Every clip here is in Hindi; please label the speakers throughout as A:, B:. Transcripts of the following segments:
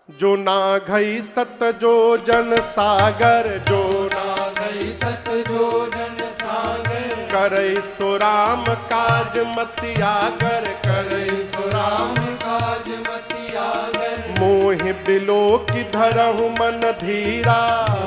A: जो ना घई सत जो जन सागर, जो
B: ना घई सत जो जन सागर,
A: करई सो राम काज मतियागर, करई
B: सो राम काज मतियागर।
A: मोहि बिलो की धरहु मन धीरा,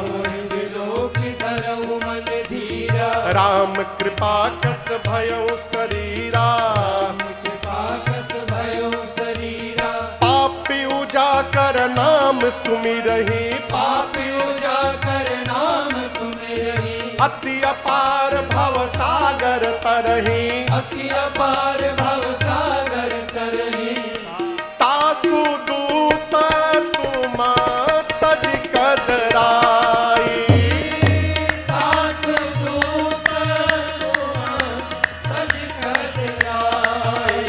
B: मोहि बिलो की धरहु मन धीरा।
A: राम कृपा कस भयउ शरीरा,
B: राम कृपा कस भयउ शरीरा।
A: पापी उजाकर नाम सुमिरहि,
B: पापी उजाकर नाम सुमिरहि,
A: अति अपार भव सागर तरहि,
B: अति अपार भव सागर तरहि।
A: तासु दूत तुमा तज कदराई,
B: तासु दूत तुमा तज कदराई।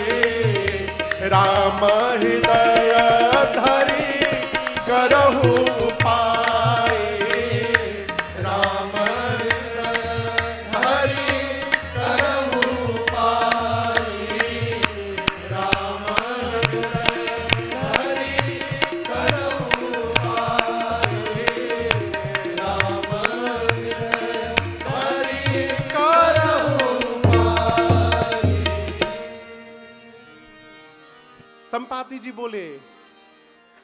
A: राम हृदय धरि करहु उपाय,
B: राम हृदय धरि करहु उपाय। राम हृदय धरि करहु उपाय। राम हृदय धरि करहु उपाय।
A: संपाति जी बोले,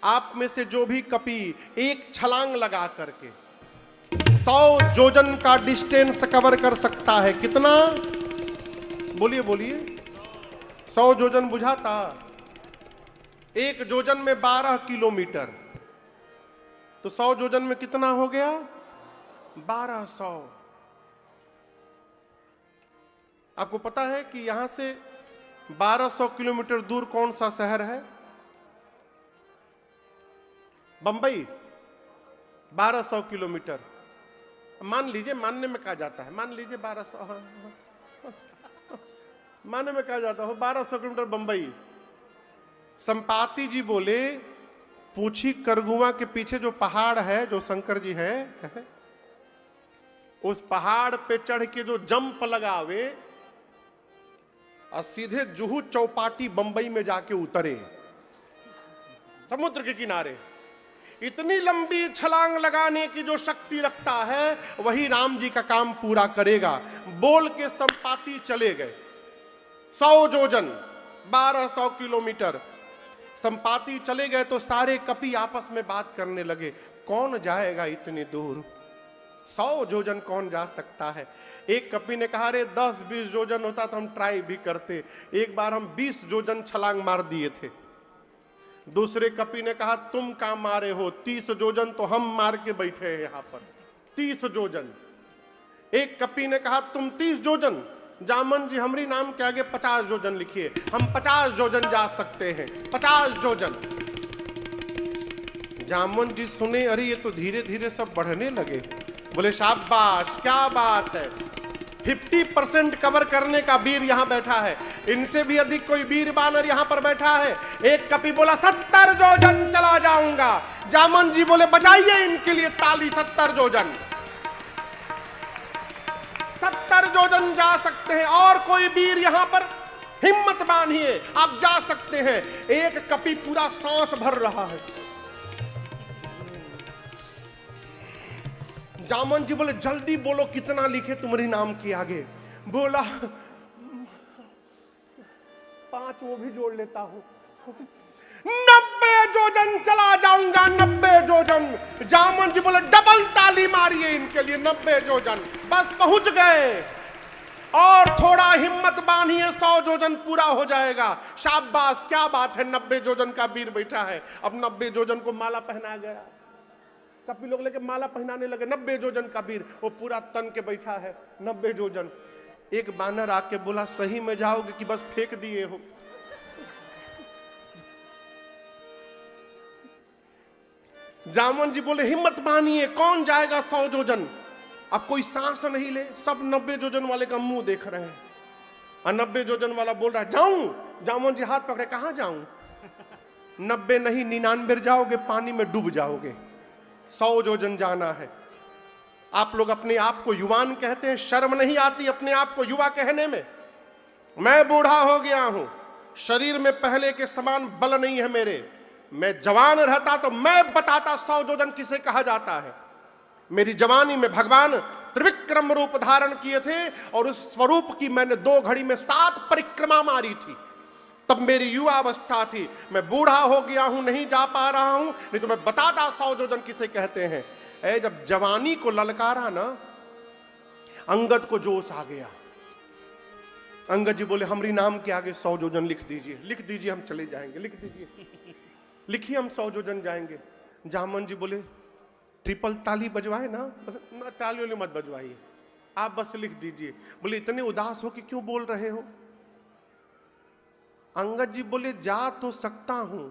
A: आप में से जो भी कपि एक छलांग लगा करके 100 जोजन का डिस्टेंस कवर कर सकता है, कितना? बोलिए बोलिए। 100 जोजन बुझाता? एक जोजन में 12 किलोमीटर, तो 100 जोजन में कितना हो गया? 1200। आपको पता है कि यहां से 1200 किलोमीटर दूर कौन सा शहर है? बंबई। 1200 किलोमीटर मान लीजिए, मानने में कहा जाता है, मान लीजिए 1200, मानने में कहा जाता है 1200 किलोमीटर बंबई। संपाति जी बोले, पूछी करगुआ के पीछे जो पहाड़ है, जो शंकर जी है, उस पहाड़ पे चढ़ के जो जंप लगावे और सीधे जुहू चौपाटी बंबई में जाके उतरे समुद्र के किनारे, इतनी लंबी छलांग लगाने की जो शक्ति रखता है, वही राम जी का काम पूरा करेगा। बोल के संपाति चले गए। 100 जोजन 1200 किलोमीटर संपाति चले गए तो सारे कपि आपस में बात करने लगे, कौन जाएगा इतनी दूर? 100 जोजन कौन जा सकता है? एक कपि ने कहा, रे 10-20 जोजन होता तो हम ट्राई भी करते। एक बार हम 20 जोजन छलांग मार दिए थे। दूसरे कपि ने कहा, तुम कहां मारे हो? 30 जोजन तो हम मार के बैठे हैं यहां पर, 30 जोजन। एक कपि ने कहा, तुम 30 जोजन? जामन जी, हमरी नाम के आगे 50 जोजन लिखिए, हम 50 जोजन जा सकते हैं, 50 जोजन। जामन जी सुने, अरे ये तो धीरे धीरे सब बढ़ने लगे। बोले, शाबाश, क्या बात है, 50% कवर करने का वीर यहां बैठा है। इनसे भी अधिक कोई वीर बानर यहां पर बैठा है। एक कपि बोला, 70 जोजन चला जाऊंगा। जामन जी बोले, बजाइए इनके लिए ताली, 70 जोजन। 70 जोजन जा सकते हैं। और कोई वीर यहां पर? हिम्मत बांधिए, आप जा सकते हैं। एक कपि पूरा सांस भर रहा है। जामन जी बोले, जल्दी बोलो, कितना लिखे तुम्हारी नाम के आगे? बोला, 5 वो भी जोड़ लेता हूं, 90 जोजन चला जाऊंगा, 90 जोजन। जामन जी बोले, डबल ताली मारिए इनके लिए, 90 जोजन। बस पहुंच गए। और थोड़ा हिम्मत बांधिए, 100 जोजन पूरा हो जाएगा। शाबाश, क्या बात है, 90 जोजन का वीर बैठा है। अब 90 जोजन को माला पहना गया। कपि लोग लेके माला पहनाने लगे। 90 जोजन का वीर वो पूरा तन के बैठा है, 90 जोजन। एक बानर आके बोला, सही में जाओगे कि बस फेंक दिए हो? जामन जी बोले, हिम्मत बांधिए, कौन जाएगा 100 जोजन? अब कोई सांस नहीं ले, सब 90 जोजन वाले का मुंह देख रहे हैं। और 90 जोजन वाला बोल रहा है, जाऊं? जामन जी हाथ पकड़े, कहां जाऊं? 90 नहीं, 99 जाओगे, पानी में डूब जाओगे। 100 जोजन जाना है। आप लोग अपने आप को युवान कहते हैं, शर्म नहीं आती अपने आप को युवा कहने में? मैं बूढ़ा हो गया हूं, शरीर में पहले के समान बल नहीं है मेरे। मैं जवान रहता तो मैं बताता 100 योजन किसे कहा जाता है। मेरी जवानी में भगवान त्रिविक्रम रूप धारण किए थे और उस स्वरूप की मैंने 2 घड़ी में 7 परिक्रमा मारी थी। तब मेरी युवा अवस्था थी। मैं बूढ़ा हो गया हूं, नहीं जा पा रहा हूं, नहीं तो मैं बताता 100 योजन किसे कहते हैं। जब जवानी को ललकारा ना, अंगद को जोश आ गया। अंगद जी बोले हमरी नाम के आगे 100 योजन लिख दीजिए, लिख दीजिए, हम चले जाएंगे, लिख दीजिए, लिखिए, हम 100 योजन जाएंगे। जामन जी बोले ट्रिपल ताली बजवाए ना, ताली वाली मत बजवाइए, आप बस लिख दीजिए। बोले इतने उदास हो कि क्यों बोल रहे हो? अंगद जी बोले जा तो सकता हूं,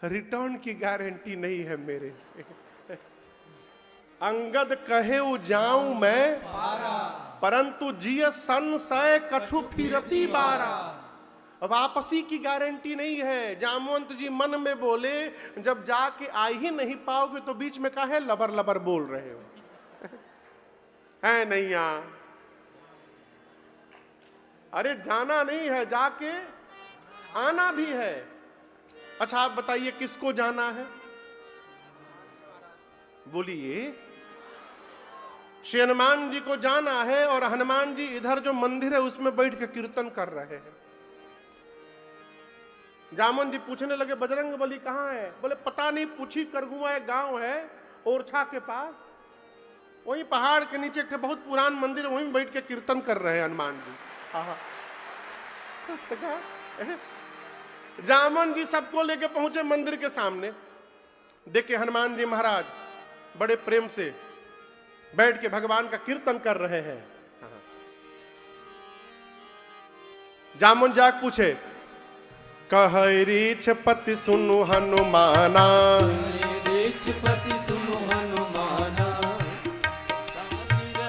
A: रिटर्न की गारंटी नहीं है मेरे। अंगद कहे जाऊं मैं, परंतु जिय संशय कछु फिरती बारा। वापसी की गारंटी नहीं है। जामवंत जी मन में बोले जब जाके आ ही नहीं पाओगे तो बीच में काहे लबर लबर बोल रहे हो? है नहीं यहां? अरे जाना नहीं है, जाके आना भी है। अच्छा आप बताइए किसको जाना है? बोलिए। श्री हनुमान जी को जाना है और हनुमान जी इधर जो मंदिर है उसमें बैठ के कीर्तन कर रहे हैं। जामन जी पूछने लगे बजरंग बली कहाँ है? बोले पता नहीं, पूछी करगुआ एक गांव है ओरछा के पास, वहीं पहाड़ के नीचे एक बहुत पुरान मंदिर, वहीं बैठ के कीर्तन कर रहे हैं हनुमान जी। जामन जी सबको लेके पहुंचे मंदिर के सामने। देखे हनुमान जी महाराज बड़े प्रेम से बैठ के भगवान का कीर्तन कर रहे हैं। जामुन जाग पूछे कह रीछपति सुनु हनुमाना,
B: रीछपति सुनु हनुमाना,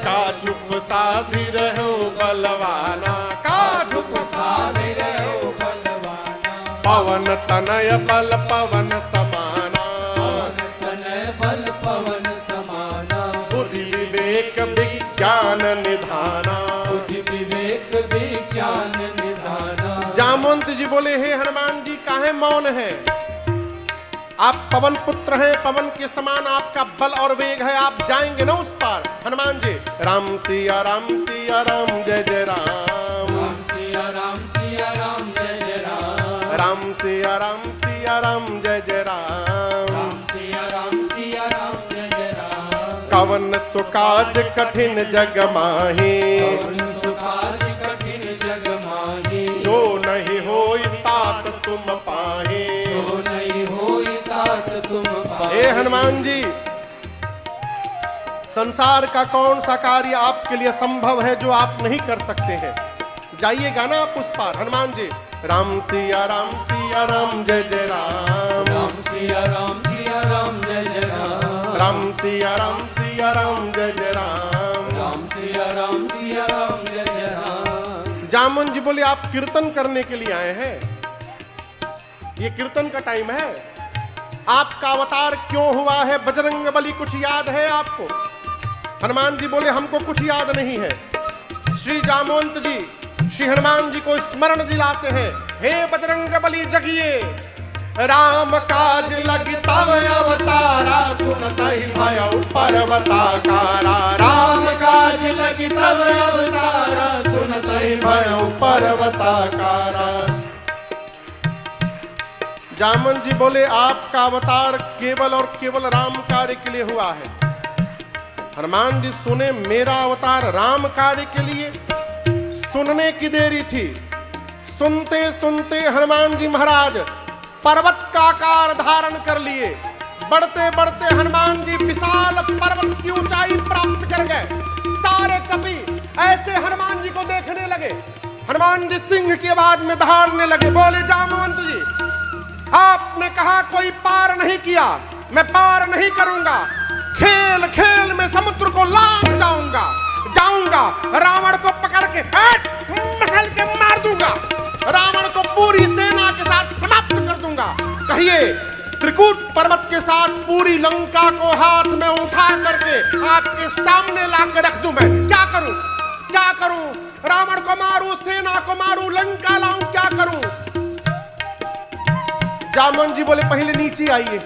A: का चुप साधि रहो बलवाना, का चुप
B: साधि रहो बलवाना,
A: पवन तनय बल पवन समाना,
B: पवन तनय बल पवन समाना,
A: बुद्धि विवेक विज्ञान निधाना,
B: बुद्धि विवेक विज्ञान निधाना।
A: जामवंत जी बोले हे हनुमान जी काहे मौन है? आप पवन पुत्र हैं, पवन के समान आपका बल और वेग है, आप जाएंगे ना उस पार। हनुमान जी राम सिया राम सिया राम जय जय राम,
B: राम सिया राम सिया राम जय जय राम,
A: राम सिया राम सिया राम जय जय राम,
B: राम सिया राम सिया राम जय जय राम।
A: कवन सुकाज कठिन जग माही,
B: कवन सुकाज कठिन जग माही,
A: जो नहीं होई तात तुम पाही,
B: जो नहीं होई तात तुम पाही।
A: हे हनुमान जी संसार का कौन सा कार्य आपके लिए संभव है जो आप नहीं कर सकते हैं? जाइएगा ना आप उस पार। हनुमान जी राम सिया राम जय जय राम,
B: राम सिया राम जय जय राम,
A: राम सिया राम जय जय राम,
B: राम सिया राम जय जय राम।
A: जामन जी बोले आप कीर्तन करने के लिए आए हैं, ये कीर्तन का टाइम है। आपका अवतार क्यों हुआ है बजरंग बली, कुछ याद है आपको? हनुमान जी बोले हमको कुछ याद नहीं है। श्री जामवंत जी श्री हनुमान जी को स्मरण दिलाते हैं, हे बजरंग बली जगिए, राम काज लगी तब अवतारा, सुनत ही भयउ पर्वताकारा,
B: राम काज लगी तब अवतारा, सुनत ही
A: भयउ पर्वताकारा। जामन जी बोले आपका अवतार केवल और केवल राम कार्य के लिए हुआ है। हनुमान जी सुने मेरा अवतार राम कार्य के लिए, सुनने की देरी थी। सुनते सुनते हनुमान जी महाराज पर्वत का आकार धारण कर लिए। बढ़ते बढ़ते हनुमान जी विशाल पर्वत की ऊंचाई प्राप्त कर गए। सारे कवि ऐसे हनुमान जी को देखने लगे। हनुमान जी सिंह की आवाज में दहाड़ने लगे, बोले जामवंत जी आपने कहा कोई पार नहीं किया, मैं पार नहीं करूंगा। खेल खेल में समुद्र को लांघ जाऊंगा, रावण को पकड़ के मसल के मार दूंगा, रावण को पूरी सेना के साथ समाप्त कर दूंगा। कहिए त्रिकूट पर्वत के साथ पूरी लंका को हाथ में उठा करके आपके सामने लाकर रख दूं। मैं क्या करूं? रावण को मारूं, सेना को मारूं, लंका लाऊं, क्या करूं? जामवंत जी बोले पहले नीचे आइए,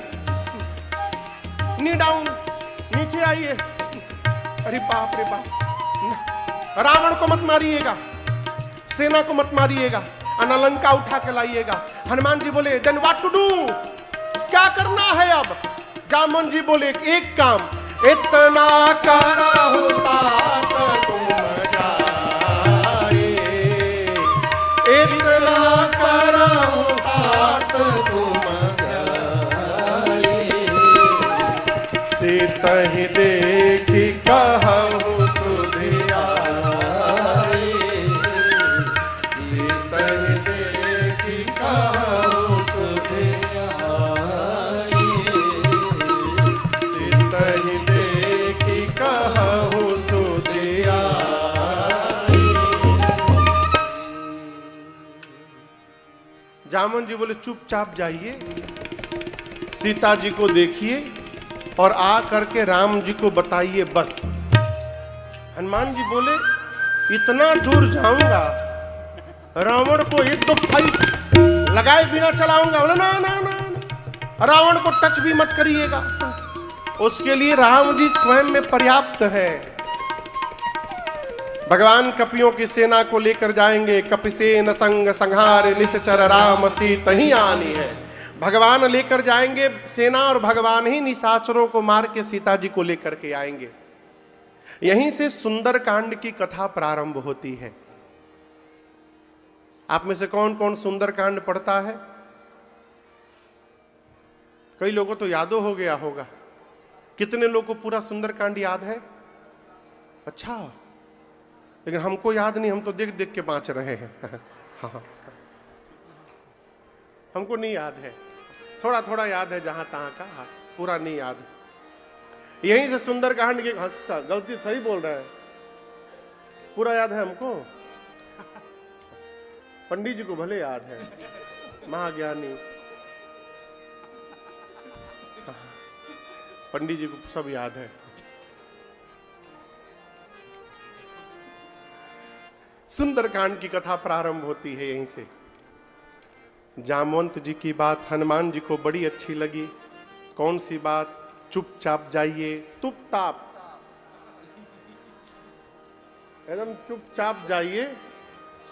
A: नी डाउन, नीचे आइए। अरे बाप रे बाप, रावण को मत मारिएगा, सेना को मत मारिएगा, अनलंका उठा के लाइएगा। हनुमान जी बोले देन व्हाट टू डू, क्या करना है अब? जामवंत जी बोले एक काम, इतना करा होता तुम जाए, इतना करा होता तुम जाए, सीतहि देखी कहूँ सुधिया, सीतहि देखी कहूँ सुधिया, सीतहि देखी कहूँ सुधिया। जामवंत जी बोले चुपचाप जाइए, सीता जी को देखिए और आ करके राम जी को बताइए बस। हनुमान जी बोले इतना दूर जाऊंगा, रावण को एक दो फाइट लगाए बिना चलाऊंगा। बोले ना ना ना, रावण को टच भी मत करिएगा, उसके लिए राम जी स्वयं में पर्याप्त है। भगवान कपियों की सेना को लेकर जाएंगे, कपिसेन संग संहार निश्चर राम सीतहि आनी है। भगवान लेकर जाएंगे सेना और भगवान ही निशाचरों को मार के सीता जी को लेकर के आएंगे। यहीं से सुंदर कांड की कथा प्रारंभ होती है। आप में से कौन कौन सुंदर कांड पढ़ता है? कई लोगों तो यादो हो गया होगा। कितने लोगों को पूरा सुंदर कांड याद है? अच्छा, लेकिन हमको याद नहीं, हम तो देख देख के बाँच रहे हैं। हाँ, हमको नहीं याद है, थोड़ा थोड़ा याद है जहां तहां का, पूरा नहीं याद। यहीं से सुंदर कांड की गलती, सही बोल रहे हैं, पूरा याद है हमको। पंडित जी को भले याद है, महाज्ञानी पंडित जी को सब याद है। सुंदरकांड की कथा प्रारंभ होती है यहीं से। जामवंत जी की बात हनुमान जी को बड़ी अच्छी लगी। कौन सी बात? चुपचाप जाइए, चुपचाप, एकदम चुपचाप जाइए,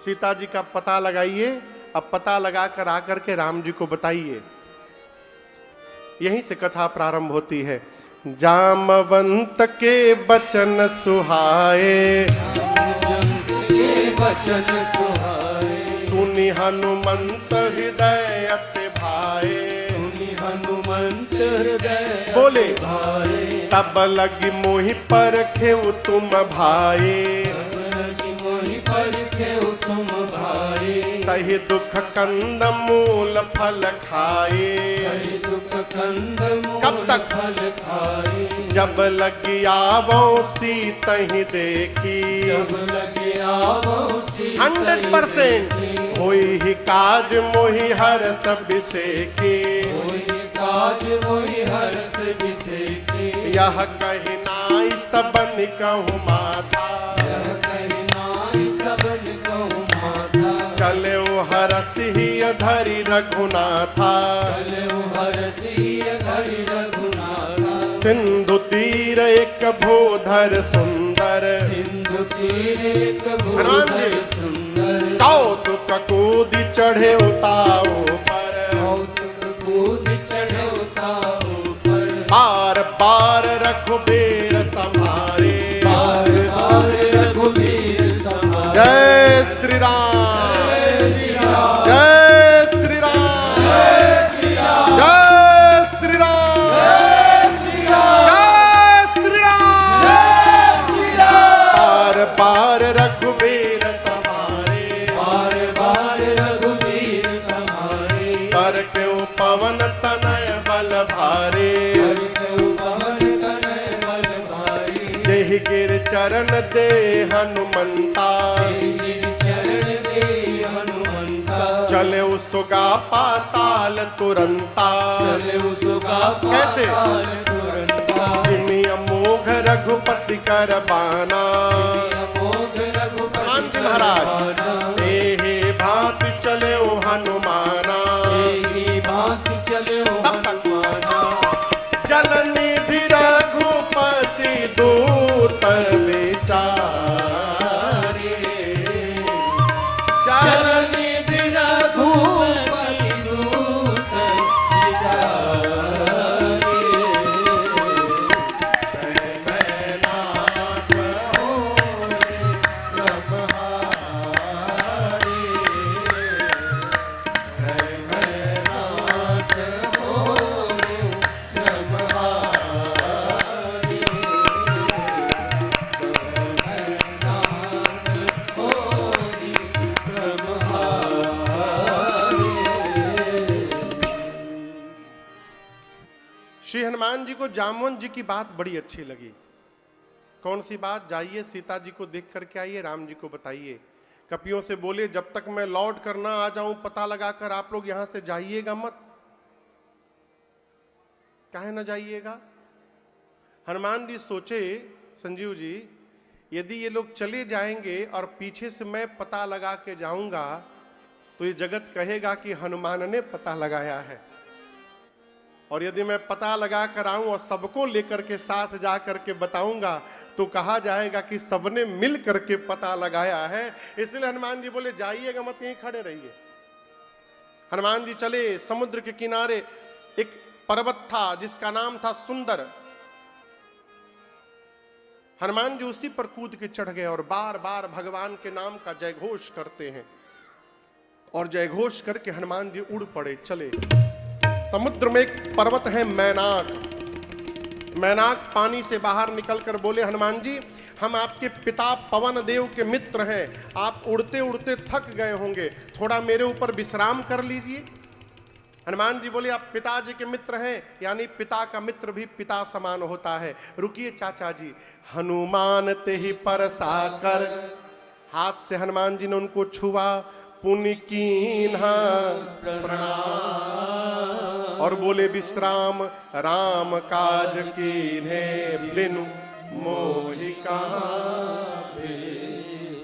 A: सीता जी का पता लगाइए। अब पता लगाकर आकर के राम जी को बताइए। यहीं से कथा प्रारंभ होती है। जामवंत के बचन सुहाए,
B: बचन सुहाए,
A: सुनि हनुमंत हृदय अति भाए,
B: सुनि हनुमंत हृदय
A: बोले
B: भाए,
A: तब लगी मोहि परखेउ तुम भाए,
B: तब लगी मोहि परखेउ तुम भाए,
A: सही दुख कंद मूल फल खाए,
B: सही दुख कंद
A: कब तक?
B: फल खाए,
A: जब लगी आवो सीतहि देखी,
B: जब लगे आवो सीता
A: 100% होई ही काज मोहि हरस बिसेकी,
B: कोई काज मोहि हर्ष बिसेकी,
A: यह कहि नाई सबन कहूँ माता,
B: यह कहि नाई सबन कहूँ माता,
A: चले ओ हरस ही धरि रघुनाथा,
B: चले हरसी धरि रघुनाथा,
A: सिंधु तीर एक भूधर सुंदर,
B: सिंधु तीर एक
A: हनुमान
B: भूधर
A: जी।
B: सुंदर,
A: कौतुक कूदि चढ़े उताओ पर,
B: कौतुक कूद चढ़े उताओ पर,
A: बार बार रघुबीर संभारे,
B: बार बार रघुवीर समारे,
A: जय श्री राम,
B: जय श्री राम,
A: जय श्री राम,
B: जय श्री राम,
A: जय श्री राम,
B: जय श्री राम,
A: जय श्री राम।
B: जय श्री राम,
A: बार बार रघुबीर संभारे,
B: बार बार रघुवीर समारे,
A: कर क्यों पवन तनय बल भारे,
B: करके पवन तनय बल भारी,
A: देहि गिर चरण दे हनुमंता,
B: गिर चरण दे हनुमंता,
A: चले उसगा पाताल तुरंता,
B: चले उसका
A: कैसे?
B: पाताल तुरंता,
A: जिमि अमोघ रघुपति कर बाना,
B: अमोघ रघुपति
A: हनुमान जी महाराज
B: करवाना,
A: एहे भांति चले ओ हनुमाना,
B: एही भांति
A: तब तक जलनिधि रघुपति दूत विचारे,
B: जलनिधि रघुपति दूत विचारे। मैनाक होए श्रमहारे, मैनाक होए श्रमहारे, मैनाक होए श्रमहारे।
A: श्री हनुमान जी को जामवंत जी की बात बड़ी अच्छी लगी। कौन सी बात? जाइए सीता जी को देख करके आइए, राम जी को बताइए। कपियों से बोले जब तक मैं लौट कर ना आ जाऊं पता लगाकर आप लोग यहां से जाइएगा मत। काहे ना जाइएगा? हनुमान जी सोचे, संजीव जी यदि ये लोग चले जाएंगे और पीछे से मैं पता लगा के जाऊंगा तो ये जगत कहेगा कि हनुमान ने पता लगाया है, और यदि मैं पता लगा कर आऊं और सबको लेकर के साथ जा करके बताऊंगा तो कहा जाएगा कि सबने मिल करके पता लगाया है। इसलिए हनुमान जी बोले जाइएगा मत, यहीं खड़े रहिए। हनुमान जी चले समुद्र के किनारे। एक पर्वत था जिसका नाम था सुंदर। हनुमान जी उसी पर कूद के चढ़ गए और बार बार भगवान के नाम का जयघोष करते हैं, और जयघोष करके हनुमान जी उड़ पड़े, चले। समुद्र में एक पर्वत है मैनाक। मैनाक पानी से बाहर निकलकर बोले हनुमान जी हम आपके पिता पवन देव के मित्र हैं, आप उड़ते उड़ते थक गए होंगे, थोड़ा मेरे ऊपर विश्राम कर लीजिए। हनुमान जी बोले आप पिताजी के मित्र हैं, यानी पिता का मित्र भी पिता समान होता है। रुकिए चाचा जी। हनुमान ते ही परसा कर, हाथ से हनुमान जी ने उनको छुआ, पुनि कीन्हा प्रणाम, और बोले विश्राम राम काज कीन्हे बिनु मोहि कहां।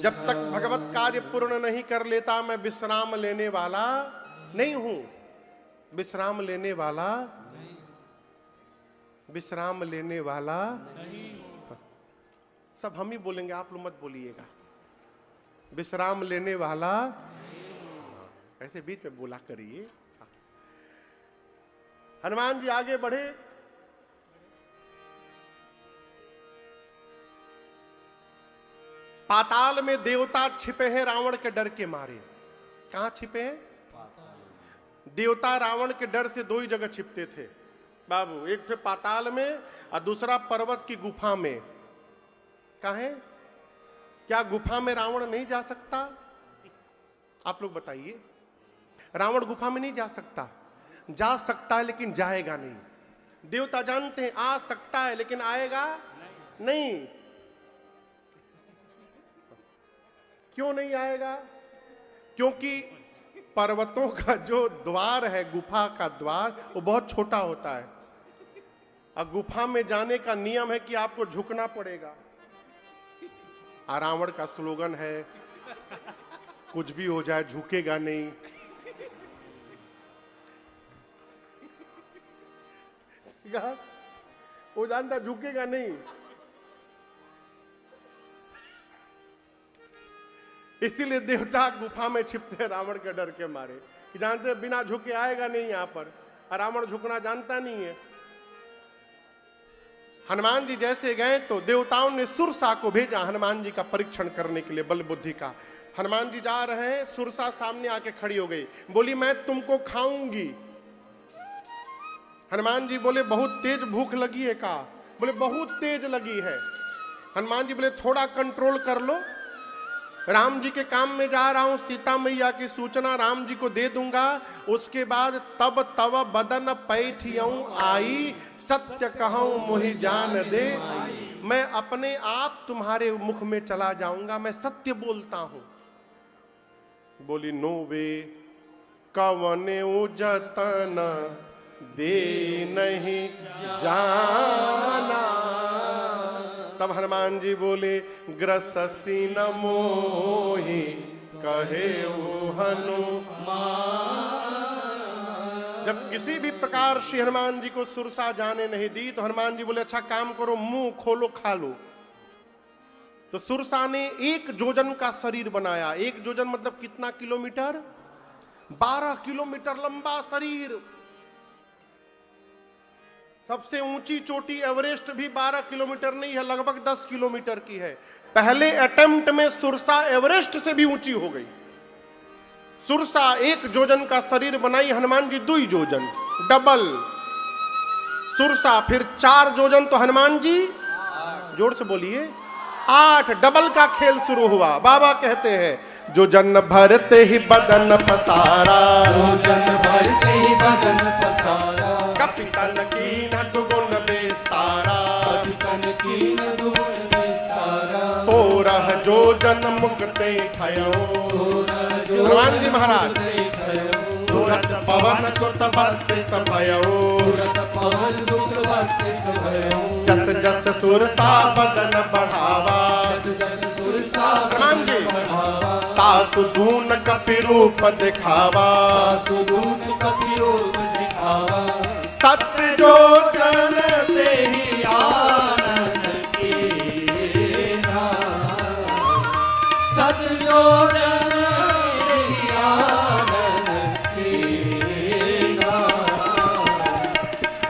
A: जब तक भगवत कार्य पूर्ण नहीं कर लेता मैं विश्राम लेने वाला नहीं हूं। विश्राम लेने वाला, विश्राम लेने वाला सब हम ही बोलेंगे, आप लोग मत बोलिएगा। विश्राम लेने वाला, ऐसे बीच में बोला करिए। हनुमान जी आगे बढ़े। पाताल में देवता छिपे हैं रावण के डर के मारे। कहां छिपे हैं? देवता रावण के डर से दो ही जगह छिपते थे बाबू, एक थे पाताल में और दूसरा पर्वत की गुफा में। कहां? क्या गुफा में रावण नहीं जा सकता? आप लोग बताइए। रावण गुफा में नहीं जा सकता? जा सकता है लेकिन जाएगा नहीं। देवता जानते हैं आ सकता है लेकिन आएगा नहीं। क्यों नहीं आएगा? क्योंकि पर्वतों का जो द्वार है, गुफा का द्वार, वो बहुत छोटा होता है, और गुफा में जाने का नियम है कि आपको झुकना पड़ेगा। रावण का स्लोगन है कुछ भी हो जाए झुकेगा नहीं। वो जानता झुकेगा नहीं, इसीलिए देवता गुफा में छिपते हैं रावण के डर के मारे, कि जानते हैं बिना झुके आएगा नहीं यहां पर, और रावण झुकना जानता नहीं है। हनुमान जी जैसे गए तो देवताओं ने सुरसा को भेजा हनुमान जी का परीक्षण करने के लिए, बल बुद्धि का। हनुमान जी जा रहे हैं, सुरसा सामने आके खड़ी हो गई, बोली मैं तुमको खाऊंगी। हनुमान जी बोले बहुत तेज भूख लगी है का? बोले बहुत तेज लगी है। हनुमान जी बोले थोड़ा कंट्रोल कर लो, राम जी के काम में जा रहा हूं, सीता मैया की सूचना राम जी को दे दूंगा, उसके बाद तब तव बदन पैठियऊं आई, सत्य कहूं मोहि जान दे। मैं अपने आप तुम्हारे मुख में चला जाऊंगा, मैं सत्य बोलता हूं। बोली नो वे कवने जतन दे नहीं जाना। तब हनुमान जी बोले ग्रससी न मोहि कहे हनुमान। जब किसी भी प्रकार श्री हनुमान जी को सुरसा जाने नहीं दी तो हनुमान जी बोले अच्छा काम करो, मुंह खोलो खा लो। तो सुरसा ने 1 जोजन का शरीर बनाया। 1 जोजन मतलब कितना किलोमीटर? 12 किलोमीटर लंबा शरीर। सबसे ऊंची चोटी एवरेस्ट भी 12 किलोमीटर नहीं है, लगभग 10 किलोमीटर की है। पहले अटेम्प्ट में सुरसा एवरेस्ट से भी ऊंची हो गई। सुरसा 1 जोजन का शरीर बनाई, हनुमान जी 2 जोजन, डबल। सुरसा फिर 4 जोजन तो हनुमान जी, जोर से बोलिए, 8, डबल का खेल शुरू हुआ। बाबा कहते हैं जो जन भरते ही बदन पसारा,
B: जो जन भरते ही बदन पसारा,
A: कपितन कीन दुगुन विस्तारा,
B: कपितन कीन दुगुन विस्तारा,
A: 16 जोजन मुक्ते भयो। हनुमान जी महाराज तुरत पवन सुत बरते सभयो,
B: तुरत पवन सुत बरते सभयो,
A: जस जस सुरसा बदन बढ़ावा,
B: जस जस सुरसा
A: हनुमान जी
B: बढ़ावा,
A: तासु धून कपि रूप दिखावा,
B: सुदून कपि रूप दिखावा,
A: सत्य जो जन से ही
B: आनंद कीना, सत जो जन से ही आनंद कीना,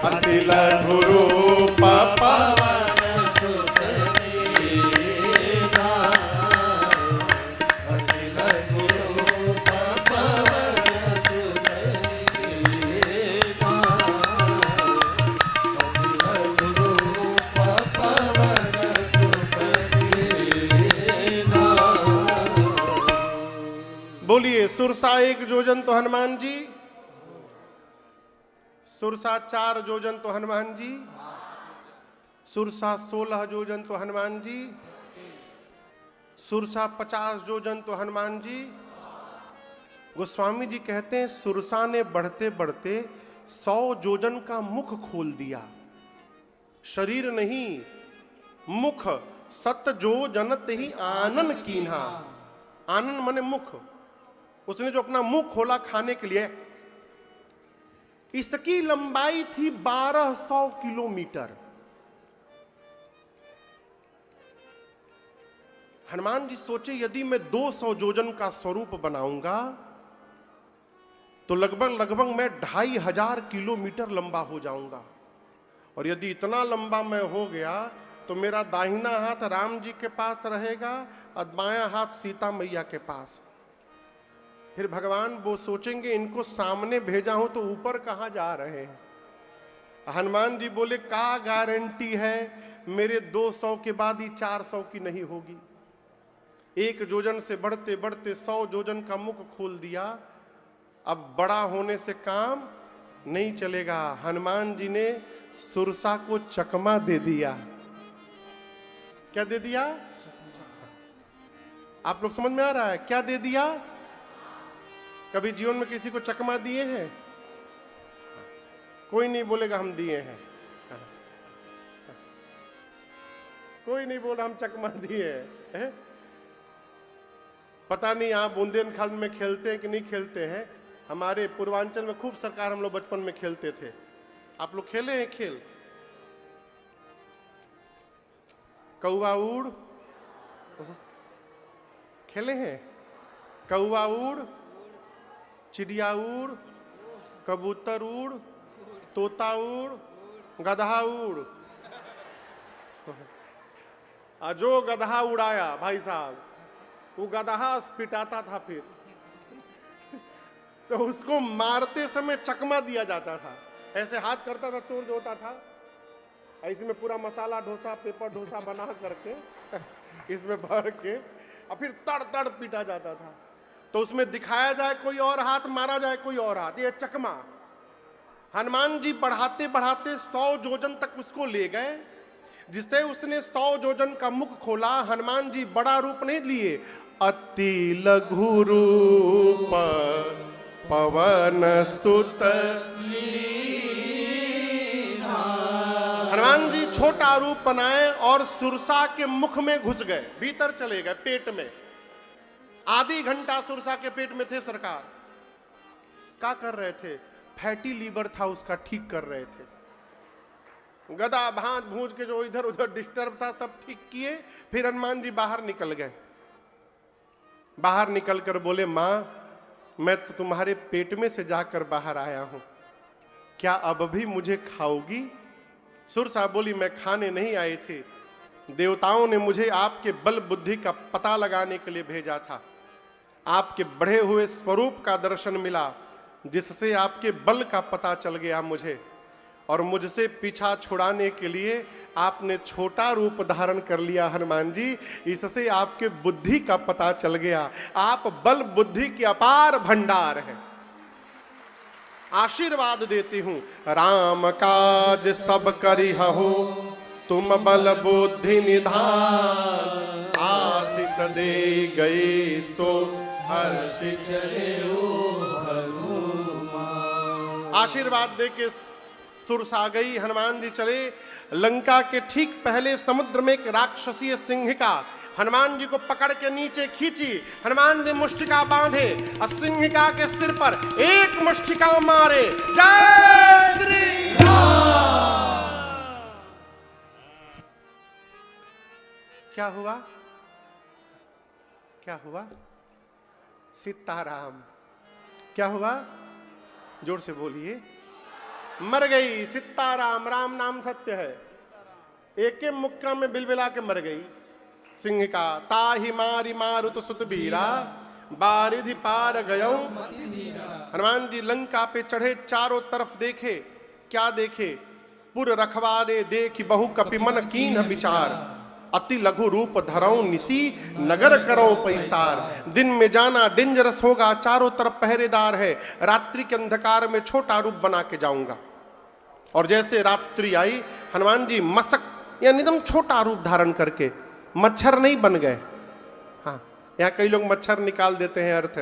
A: अति लघु रूप
B: पवन सुत दीना, अति लघु रूप पवन सुत दीना, अति लघु रूप पवन सुत दीना।
A: बोलिए सुरसा 1 जोजन तो हनुमान जी, सुरसा 4 जोजन तो हनुमान जी, सुरसा 16 जोजन तो हनुमान जी, सुरसा 50 जोजन तो हनुमान जी। गोस्वामी जी कहते हैं सुरसा ने बढ़ते बढ़ते 100 जोजन का मुख खोल दिया, शरीर नहीं, मुख। सत जो जनत ही आनन कीन्हा, आनन माने मुख। उसने जो अपना मुंह खोला खाने के लिए, इसकी लंबाई थी 1200 किलोमीटर। हनुमान जी सोचे यदि मैं 200 जोजन का स्वरूप बनाऊंगा तो लगभग मैं 2500 किलोमीटर लंबा हो जाऊंगा। और यदि इतना लंबा मैं हो गया तो मेरा दाहिना हाथ राम जी के पास रहेगा और बायां हाथ सीता मैया के पास। फिर भगवान वो सोचेंगे इनको सामने भेजा हूं तो ऊपर कहां जा रहे हैं। हनुमान जी बोले का गारंटी है मेरे 200 के बाद ही 400 की नहीं होगी। 1 जोजन से बढ़ते बढ़ते 100 जोजन का मुख खोल दिया। अब बड़ा होने से काम नहीं चलेगा। हनुमान जी ने सुरसा को चकमा दे दिया। क्या दे दिया? आप लोग समझ में आ रहा है क्या दे दिया? कभी जीवन में किसी को चकमा दिए हैं? कोई नहीं बोलेगा हम दिए हैं, कोई नहीं बोला हम चकमा दिए हैं। पता नहीं आप बुंदेलखंड में खेलते हैं कि नहीं खेलते हैं। हमारे पूर्वांचल में खूब सरकार हम लोग बचपन में खेलते थे। आप लोग खेले हैं खेल? कौवा उड़ खेले हैं? कौवा उड़, चिड़िया उड़, कबूतर उड़, तोता उड़, गधा उड़। जो गधा उड़ाया भाई साहब, वो गधा पिटाता था। फिर तो उसको मारते समय चकमा दिया जाता था। ऐसे हाथ करता था, चोर जो होता था, ऐसे में पूरा मसाला डोसा, पेपर डोसा बना करके इसमें भर के और फिर तड़ तड़ पीटा जाता था। तो उसमें दिखाया जाए कोई और हाथ, मारा जाए कोई और हाथ, ये चकमा। हनुमान जी बढ़ाते बढ़ाते 100 जोजन तक उसको ले गए, जिससे उसने 100 जोजन का मुख खोला। हनुमान जी बड़ा रूप नहीं लिए, अति लघु रूप पवन सुत लीना। हनुमान जी छोटा रूप बनाए और सुरसा के मुख में घुस गए, भीतर चले गए, पेट में। आधी घंटा सुरसा के पेट में थे सरकार। क्या कर रहे थे? फैटी लीवर था उसका ठीक कर रहे थे। गदा भांज भूज के जो इधर उधर डिस्टर्ब था सब ठीक किए। फिर हनुमान जी बाहर निकल गए। बाहर निकलकर बोले, मां मैं तो तुम्हारे पेट में से जाकर बाहर आया हूं, क्या अब भी मुझे खाओगी? सुरसा बोली, मैं खाने नहीं आए थे, देवताओं ने मुझे आपके बल बुद्धि का पता लगाने के लिए भेजा था। आपके बढ़े हुए स्वरूप का दर्शन मिला, जिससे आपके बल का पता चल गया मुझे, और मुझसे पीछा छुड़ाने के लिए आपने छोटा रूप धारण कर लिया हनुमान जी, इससे आपके बुद्धि का पता चल गया। आप बल बुद्धि के अपार भंडार हैं। आशीर्वाद देती हूं, राम काज सब करिहु, तुम बल बुद्धि निधान, आशीष दे गए सो हर्ष चले हनुमान। आशीर्वाद दे के सुरसा गई, हनुमान जी चले। लंका के ठीक पहले समुद्र में एक राक्षसीय सिंहिका हनुमान जी को पकड़ के नीचे खींची। हनुमान जी मुष्टिका बांधे और सिंहिका के सिर पर एक मुष्टिका मारे। जय श्री राम। क्या हुआ? क्या हुआ? सीताराम। क्या हुआ? जोर से बोलिए। मर गई सीताराम। राम नाम सत्य है। एक के मुक्का में बिलबिला के मर गई सिंहिका। ताहि मारी मारुत सुत बीरा, बारिधि पार गयो। हनुमान जी लंका पे चढ़े, चारों तरफ देखे। क्या देखे? पुर रखवारे देखी बहु कपि मन कीन विचार, अति लघु रूप धरऊ निसी, नगर करो पैसार। दिन में जाना डेंजरस होगा, चारों तरफ पहरेदार है। रात्रि के अंधकार में छोटा रूप बना के जाऊंगा। और जैसे रात्रि आई, हनुमान जी मसक यानी एकदम छोटा रूप धारण करके, मच्छर नहीं बन गए। हाँ, यहाँ कई लोग मच्छर निकाल देते हैं अर्थ।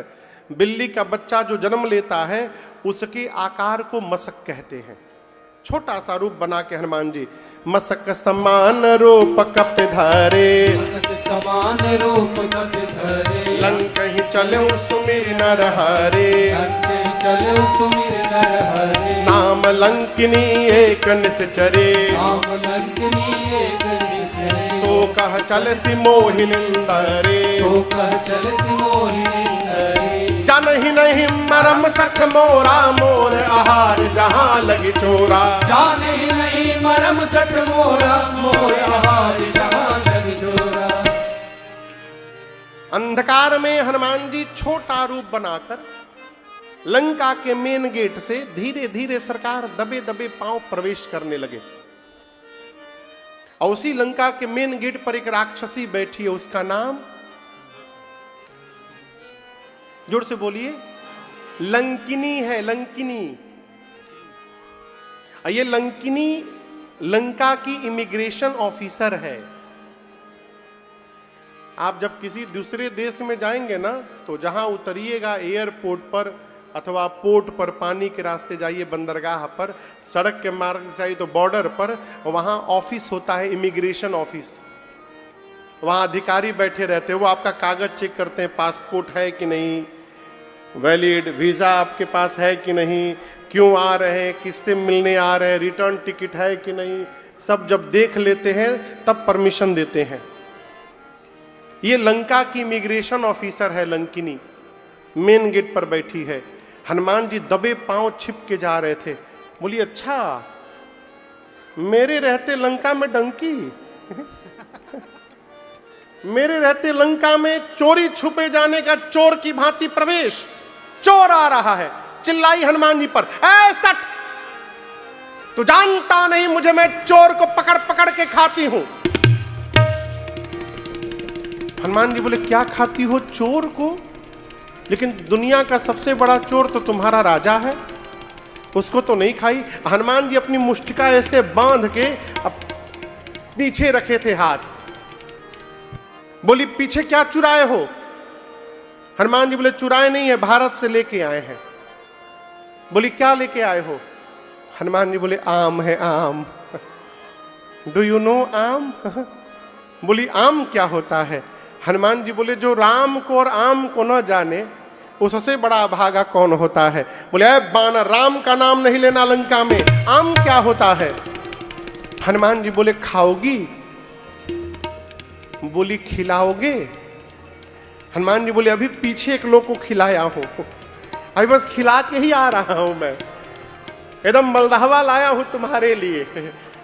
A: बिल्ली का बच्चा जो जन्म लेता है उसके आकार को मसक कहते हैं। छोटा सा रूप बना के हनुमान जी मसक समान रूप कप धारे,
B: मसक समान रूप कप धरे।
A: लंक ही चले सुमिर नर हरे,
B: लंक ही चले सुमिर नर हरे।
A: नाम लंकिनी एक निश्चरे,
B: नाम लंकिनी एक निश्चरे।
A: सो कह चल सी मोहिनिंदरे,
B: सो कह चल सी मोहिनिंदरे।
A: जन ही नहीं मरम सख मोरा, मोर आहार जहां लगी चोरा।
B: जाने ही नहीं मरम सठ मोरा, मोर आहार जहां लगी चोरा।
A: अंधकार में हनुमान जी छोटा रूप बनाकर लंका के मेन गेट से धीरे धीरे सरकार दबे दबे पांव प्रवेश करने लगे। और उसी लंका के मेन गेट पर एक राक्षसी बैठी है, उसका नाम, जोर से बोलिए, लंकिनी है। लंकिनी। ये लंकिनी लंका की इमिग्रेशन ऑफिसर है। आप जब किसी दूसरे देश में जाएंगे ना, तो जहां उतरिएगा एयरपोर्ट पर अथवा पोर्ट पर, पानी के रास्ते जाइए, बंदरगाह पर, सड़क के मार्ग से जाइए तो बॉर्डर पर, वहां ऑफिस होता है, इमिग्रेशन ऑफिस। वहां अधिकारी बैठे रहते हैं, वो आपका कागज चेक करते हैं, पासपोर्ट है कि नहीं, वैलिड वीजा आपके पास है कि नहीं, क्यों आ रहे हैं, किससे मिलने आ रहे हैं, रिटर्न टिकट है कि नहीं, सब जब देख लेते हैं तब परमिशन देते हैं। ये लंका की इमिग्रेशन ऑफिसर है लंकिनी, मेन गेट पर बैठी है। हनुमान जी दबे पांव छिप के जा रहे थे। बोली, अच्छा मेरे रहते लंका में डंकी मेरे रहते लंका में चोरी छुपे जाने का चोर की भांति प्रवेश, चोर आ रहा है। चिल्लाई हनुमान जी पर, ऐ सट, तू जानता नहीं मुझे, मैं चोर को पकड़ पकड़ के खाती हूं। हनुमान जी बोले, क्या खाती हो चोर को? लेकिन दुनिया का सबसे बड़ा चोर तो तुम्हारा राजा है, उसको तो नहीं खाई। हनुमान जी अपनी मुष्टिका ऐसे बांध के अब पीछे रखे थे हाथ। बोली, पीछे क्या चुराए हो? हनुमान जी बोले, चुराए नहीं है, भारत से लेके आए हैं। बोली, क्या लेके आए हो? हनुमान जी बोले, आम है, आम। डू यू नो आम? बोली, आम क्या होता है? हनुमान जी बोले, जो राम को और आम को न जाने उससे बड़ा भागा कौन होता है? बोले अरे बानर, राम का नाम नहीं लेना लंका में, आम क्या होता है? हनुमान जी बोले खाओगी? बोली खिलाओगे? हनुमान जी बोले अभी पीछे एक लोग को खिलाया हूं, अभी बस खिला के ही आ रहा हूं मैं, एकदम मलदहवा लाया हूं तुम्हारे लिए,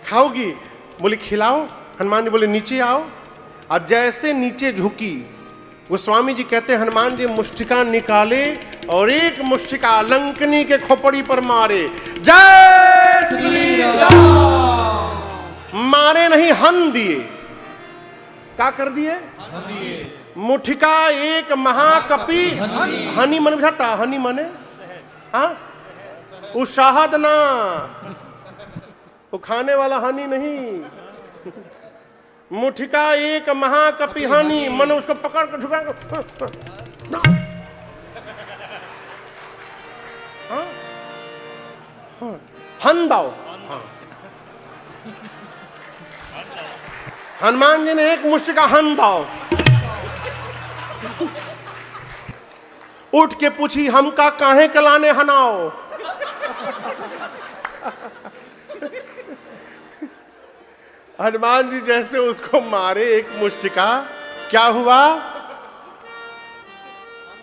A: खाओगी? बोली खिलाओ। हनुमान जी बोले नीचे आओ। और जैसे नीचे झुकी, गोस्वामी जी कहते हैं हनुमान जी मुष्टिका निकाले और एक मुष्टिका लंकनी के खोपड़ी पर मारे। जय श्री राम। मारे नहीं, हन दिए। क्या कर दिए? मुठिका एक महाकपि। हनी मन बुझाता? हनी मने हाँ, वो शहद ना, वो खाने वाला हनी नहीं। मुठिका एक महाकपि हनी, मन उसको पकड़ कर झुका हन दाओ। हनुमान जी ने एक मुष्टिका हन दाओ। उठ के पूछी हमका काहे कलाने हनाओ? हनुमान जी जैसे उसको मारे एक मुष्टिका, क्या हुआ?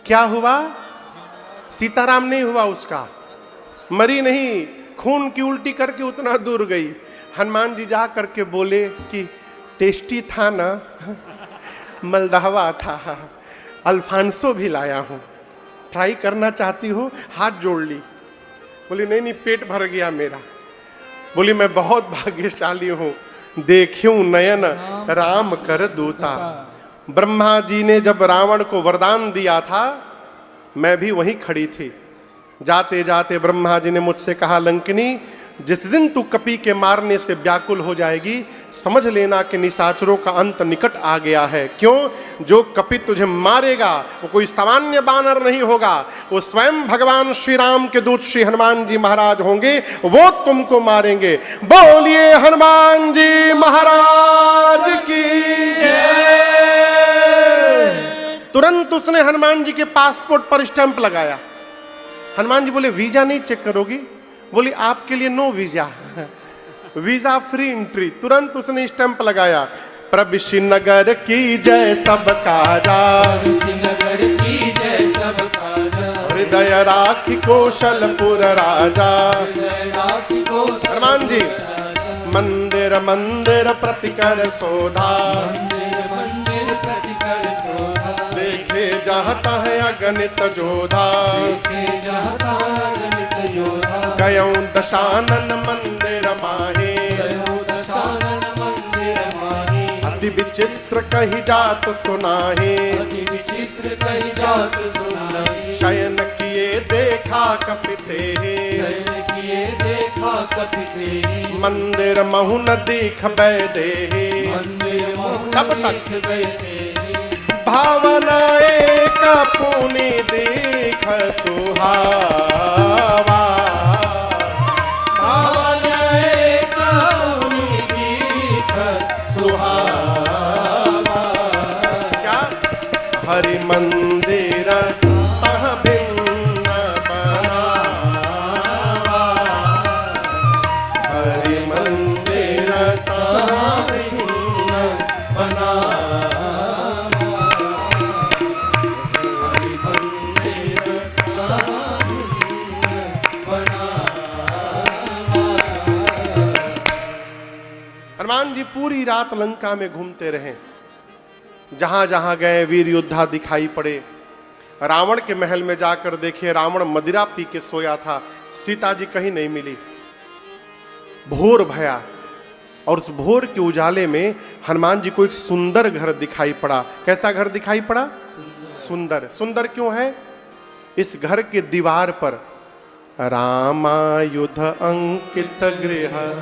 A: क्या हुआ? सीताराम नहीं हुआ उसका, मरी नहीं, खून की उल्टी करके उतना दूर गई। हनुमान जी जा करके बोले कि टेस्टी था ना? मलदहवा था, अल्फांसो भी लाया हूं, ट्राई करना चाहती हो? हाथ जोड़ ली। बोली नहीं नहीं, पेट भर गया मेरा। बोली मैं बहुत भाग्यशाली हूं, देखूं नयन राम कर दूता। ब्रह्मा जी ने जब रावण को वरदान दिया था, मैं भी वहीं खड़ी थी। जाते जाते ब्रह्मा जी ने मुझसे कहा लंकिनी, जिस दिन तू कपि के मारने से व्याकुल हो जाएगी, समझ लेना कि निशाचरों का अंत निकट आ गया है। क्यों? जो कपि तुझे मारेगा वो कोई सामान्य बानर नहीं होगा, वो स्वयं भगवान श्री राम के दूत श्री हनुमान जी महाराज होंगे, वो तुमको मारेंगे। बोलिए हनुमान जी महाराज की जय। तुरंत उसने हनुमान जी के पासपोर्ट पर स्टैंप लगाया। हनुमान जी बोले वीजा नहीं चेक करोगी? बोली आपके लिए no visa, visa free entry. तुरंत उसने स्टैंप लगाया। प्रभु श्रीनगर की जय सब काजा,
B: श्रीनगर की जय सब काजा,
A: हृदय राखी कौशलपुर राजा। हनुमान जी मंदिर मंदिर प्रतिकर सोधा,
B: मंदिर प्रतिकर सोधा,
A: देखे जाता है अगणित जोधा,
B: देखे जाता अगणित जोधा।
A: गयौ दशानन मंदिर माहे,
B: गयो दशानन मंदिर माहे,
A: अति विचित्र कही जात सुनाहे,
B: अति विचित्र कही जात सुनाए।
A: शयन किए देखा कपि थे,
B: शयन किए देखा कपि थे,
A: मंदिर महु न दीख बैदे,
B: मंदिर महु
A: कब
B: न
A: तक?
B: दीख बैदे।
A: भावना एक पुनि दीख सुहावा,
B: भावना एक पुनि दीख
A: सुहावा। क्या? हरि मंदिर तह भिन्न बनावा, हरि मंदिर तह भिन्न बनावा। हनुमान जी पूरी रात लंका में घूमते रहे, जहां जहां गए वीर योद्धा दिखाई पड़े। रावण के महल में जाकर देखे, रावण मदिरा पी के सोया था, सीता जी कहीं नहीं मिली। भोर भया और उस भोर के उजाले में हनुमान जी को एक सुंदर घर दिखाई पड़ा। कैसा घर दिखाई पड़ा? सुंदर। सुंदर क्यों है? इस घर के दीवार पर रामायुध अंकित गृह,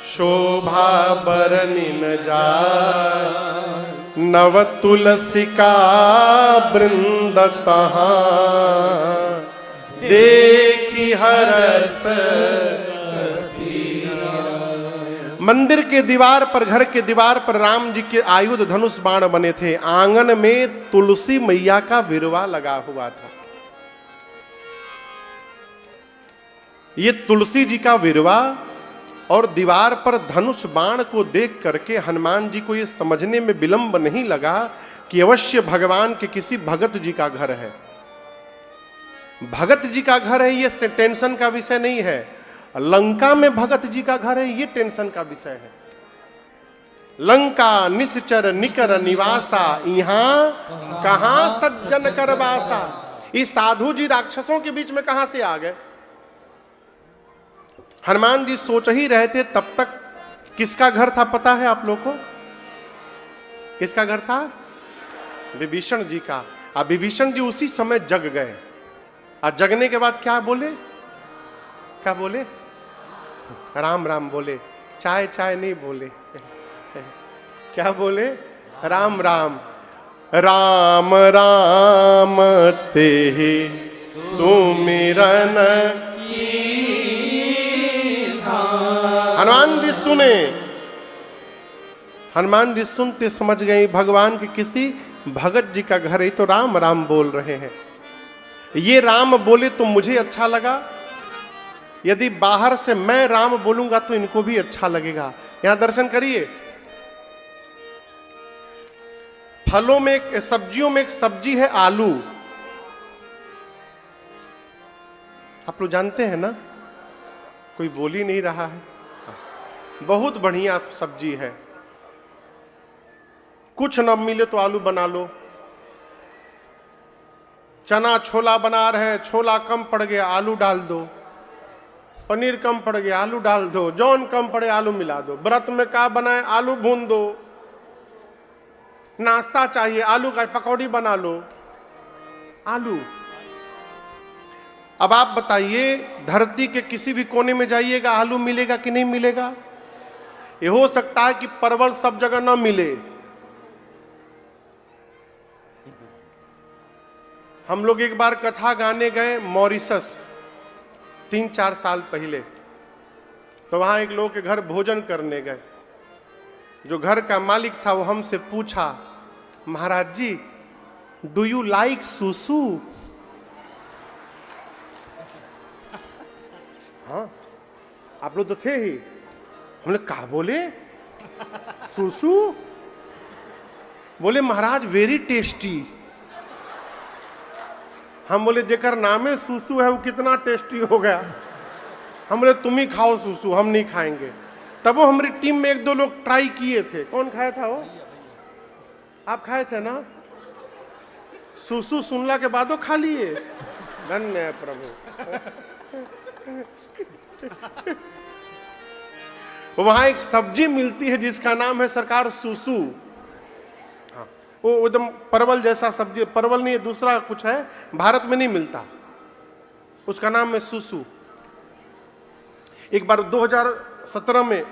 A: शोभा बरनि न जाय, नव तुलसिका वृंद तहां, देखी हरस। मंदिर के दीवार पर, घर के दीवार पर राम जी के आयुध धनुष बाण बने थे। आंगन में तुलसी मैया का विरवा लगा हुआ था। ये तुलसी जी का विरवा और दीवार पर धनुष बाण को देख करके हनुमान जी को ये समझने में विलंब नहीं लगा कि अवश्य भगवान के किसी भगत जी का घर है। भगत जी का घर है ये टेंशन का विषय नहीं है, लंका में भगत जी का घर है ये टेंशन का विषय है। लंका निश्चर निकर निवासा, यहां कहां सज्जन कर वासा। इस साधु जी राक्षसों के बीच में कहां से आ गए? हनुमान जी सोच ही रहे थे, तब तक किसका घर था पता है आप लोग को? किसका घर था? विभीषण जी का। अब विभीषण जी उसी समय जग गए। और जगने के बाद क्या बोले? क्या बोले? राम राम बोले, चाय चाय नहीं बोले। क्या बोले? राम राम। राम राम ते सुमिरन हनुमान जी सुने। हनुमान जी सुनते समझ गए भगवान के किसी भगत जी का घर है, तो राम राम बोल रहे हैं। ये राम बोले तो मुझे अच्छा लगा, यदि बाहर से मैं राम बोलूंगा तो इनको भी अच्छा लगेगा। यहां दर्शन करिए। फलों में सब्जियों में एक सब्जी है आलू। आप लोग जानते हैं ना? कोई बोल ही नहीं रहा है। बहुत बढ़िया सब्जी है। कुछ न मिले तो आलू बना लो। चना छोला बना रहे हैं, छोला कम पड़ गया आलू डाल दो। पनीर कम पड़ गया आलू डाल दो। जौन कम पड़े आलू मिला दो। व्रत में क्या बनाए? आलू भून दो। नाश्ता चाहिए आलू का पकौड़ी बना लो। आलू। अब आप बताइए, धरती के किसी भी कोने में जाइएगा आलू मिलेगा कि नहीं मिलेगा? ये हो सकता है कि परवल सब जगह ना मिले। हम लोग एक बार कथा गाने गए मॉरिशस 3-4 साल पहले, तो वहां एक लोग के घर भोजन करने गए। जो घर का मालिक था वो हमसे पूछा, महाराज जी डू यू लाइक सुसु? हाँ, आप लोग तो थे ही। हमने कहा बोले सुसु? बोले महाराज वेरी टेस्टी। हम बोले जेकर नामे सुसु है वो कितना टेस्टी हो गया। हम बोले तुम ही खाओ सुसु, हम नहीं खाएंगे। तब वो हमारी टीम में 1-2 लोग ट्राई किए थे। कौन खाया था वो? आप खाए थे ना? सुसु सुनला के बाद वो खा लिए। धन्य है प्रभु। वहां एक सब्जी मिलती है जिसका नाम है सरकार सुसु। वो एकदम परवल जैसा सब्जी, परवल नहीं है दूसरा कुछ है, भारत में नहीं मिलता, उसका नाम है सुसु। एक बार 2017 में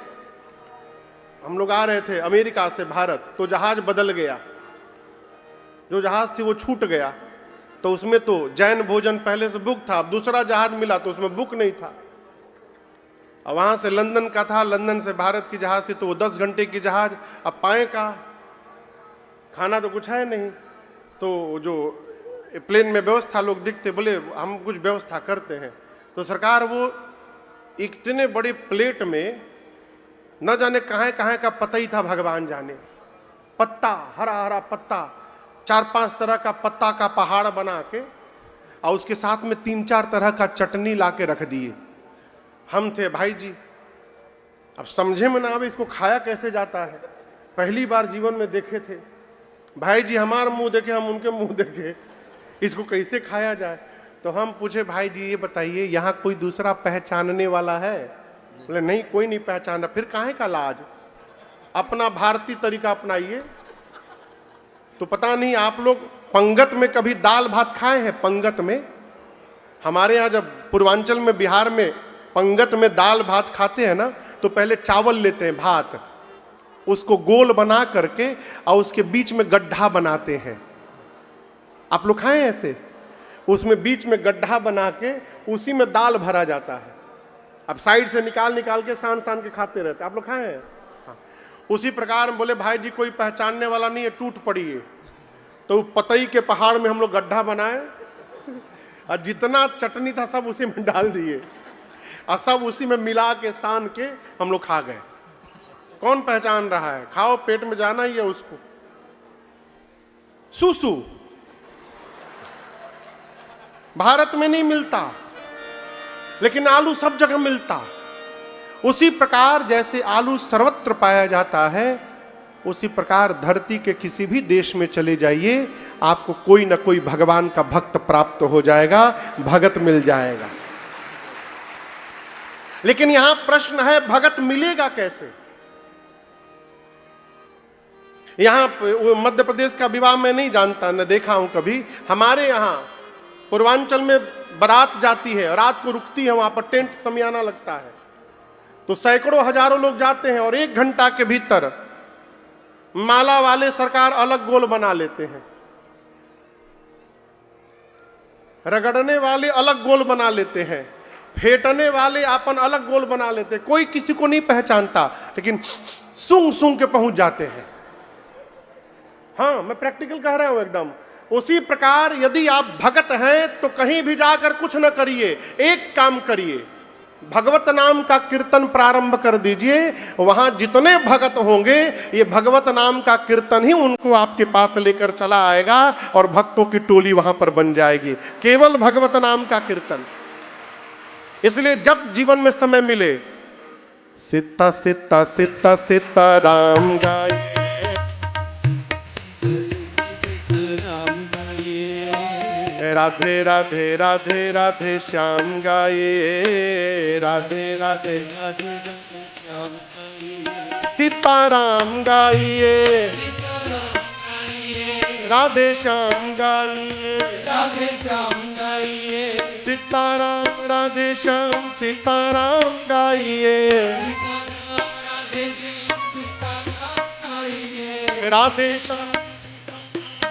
A: हम लोग आ रहे थे अमेरिका से भारत, तो जहाज बदल गया। जो जहाज थी वो छूट गया, तो उसमें तो जैन भोजन पहले से बुक था। अब दूसरा जहाज मिला तो उसमें बुक नहीं था। अब वहां से लंदन का था, लंदन से भारत की जहाज थी, तो वो 10 घंटे की जहाज। अब पाए का खाना तो कुछ है नहीं, तो जो प्लेन में व्यवस्था लोग दिखते, बोले हम कुछ व्यवस्था करते हैं। तो सरकार वो इतने बड़े प्लेट में न जाने कहाँ कहाँ का पता ही था, भगवान जाने। पत्ता, हरा हरा पत्ता, 4-5 तरह का पत्ता का पहाड़ बना के, और उसके साथ में 3-4 तरह का चटनी ला के रख दिए। हम थे भाई जी, अब समझे में ना आवे इसको खाया कैसे जाता है। पहली बार जीवन में देखे थे। भाई जी हमारा मुंह देखे, हम उनके मुंह देखे, इसको कैसे खाया जाए। तो हम पूछे भाई जी ये बताइए यहाँ कोई दूसरा पहचानने वाला है? बोले नहीं कोई नहीं पहचाना। फिर काहे का लाज, अपना भारतीय तरीका अपनाइए। तो पता नहीं आप लोग पंगत में कभी दाल भात खाए हैं? पंगत में, हमारे यहाँ जब पूर्वांचल में बिहार में पंगत में दाल भात खाते हैं ना, तो पहले चावल लेते हैं भात, उसको गोल बना करके और उसके बीच में गड्ढा बनाते हैं। आप लोग खाए ऐसे? उसमें बीच में गड्ढा बना के उसी में दाल भरा जाता है। अब साइड से निकाल निकाल के सान सान के खाते रहते। आप लोग खाए हैं? हाँ। उसी प्रकार में बोले भाई जी कोई पहचानने वाला नहीं है, टूट पड़ी है। तो पतई के पहाड़ में हम लोग गड्ढा बनाए और जितना चटनी था सब उसी में डाल दिए। और सब उसी में मिला के सान के हम लोग खा गए। कौन पहचान रहा है? खाओ, पेट में जाना ही है उसको। सूसू भारत में नहीं मिलता, लेकिन आलू सब जगह मिलता। उसी प्रकार जैसे आलू सर्वत्र पाया जाता है, उसी प्रकार धरती के किसी भी देश में चले जाइए, आपको कोई ना कोई भगवान का भक्त प्राप्त हो जाएगा, भगत मिल जाएगा। लेकिन यहां प्रश्न है, भगत मिलेगा कैसे? यहां मध्य प्रदेश का विवाह मैं नहीं जानता, न देखा हूं कभी। हमारे यहां पूर्वांचल में बारात जाती है, रात को रुकती है, वहां पर टेंट समियाना लगता है, तो सैकड़ों हजारों लोग जाते हैं और 1 घंटा के भीतर माला वाले सरकार अलग गोल बना लेते हैं, रगड़ने वाले अलग गोल बना लेते हैं, फेंटने वाले अपन अलग गोल बना लेते हैं। कोई किसी को नहीं पहचानता, लेकिन सूंघ सूंघ के पहुंच जाते हैं। हाँ, मैं प्रैक्टिकल कह रहा हूं एकदम। उसी प्रकार यदि आप भगत हैं तो कहीं भी जाकर कुछ न करिए, एक काम करिए, भगवत नाम का कीर्तन प्रारंभ कर दीजिए। वहां जितने भगत होंगे, ये भगवत नाम का कीर्तन ही उनको आपके पास लेकर चला आएगा और भक्तों की टोली वहां पर बन जाएगी। केवल भगवत नाम का कीर्तन। इसलिए जब जीवन में समय मिले, सीता सीता सीता सीता राम गाए, राधे राधे राधे राधे श्याम गाए, राधे राधे राधे श्याम गाइए, सीताराम गाइए, राधे श्याम गाइए,
B: राधे श्याम गाइए,
A: सीताराम राधे श्याम सीताराम गाइए,
B: राधे श्याम सीताराम गाइए,
A: राधे श्याम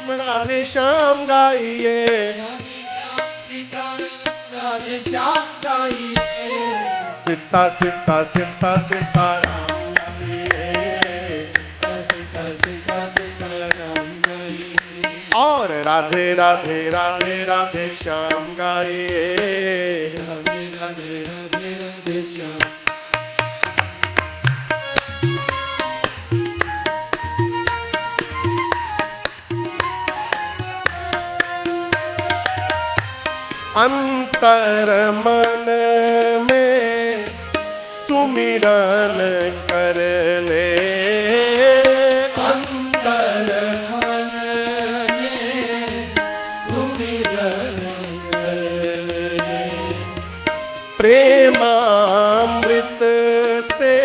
A: राधे श्याम गाइए,
B: राधे श्याम सीताराम राधे श्याम गाइए,
A: सीता सीता सीता सीताराम गाइए,
B: सीता सीता सीताराम गाइए,
A: और राधे राधे राधे राधे श्याम गाइए,
B: राधे राधे राधे राधे श्याम।
A: अंतर मन में सुमिरन कर ले,
B: अंतर मन में सुमिरन कर ले,
A: प्रेमामृत से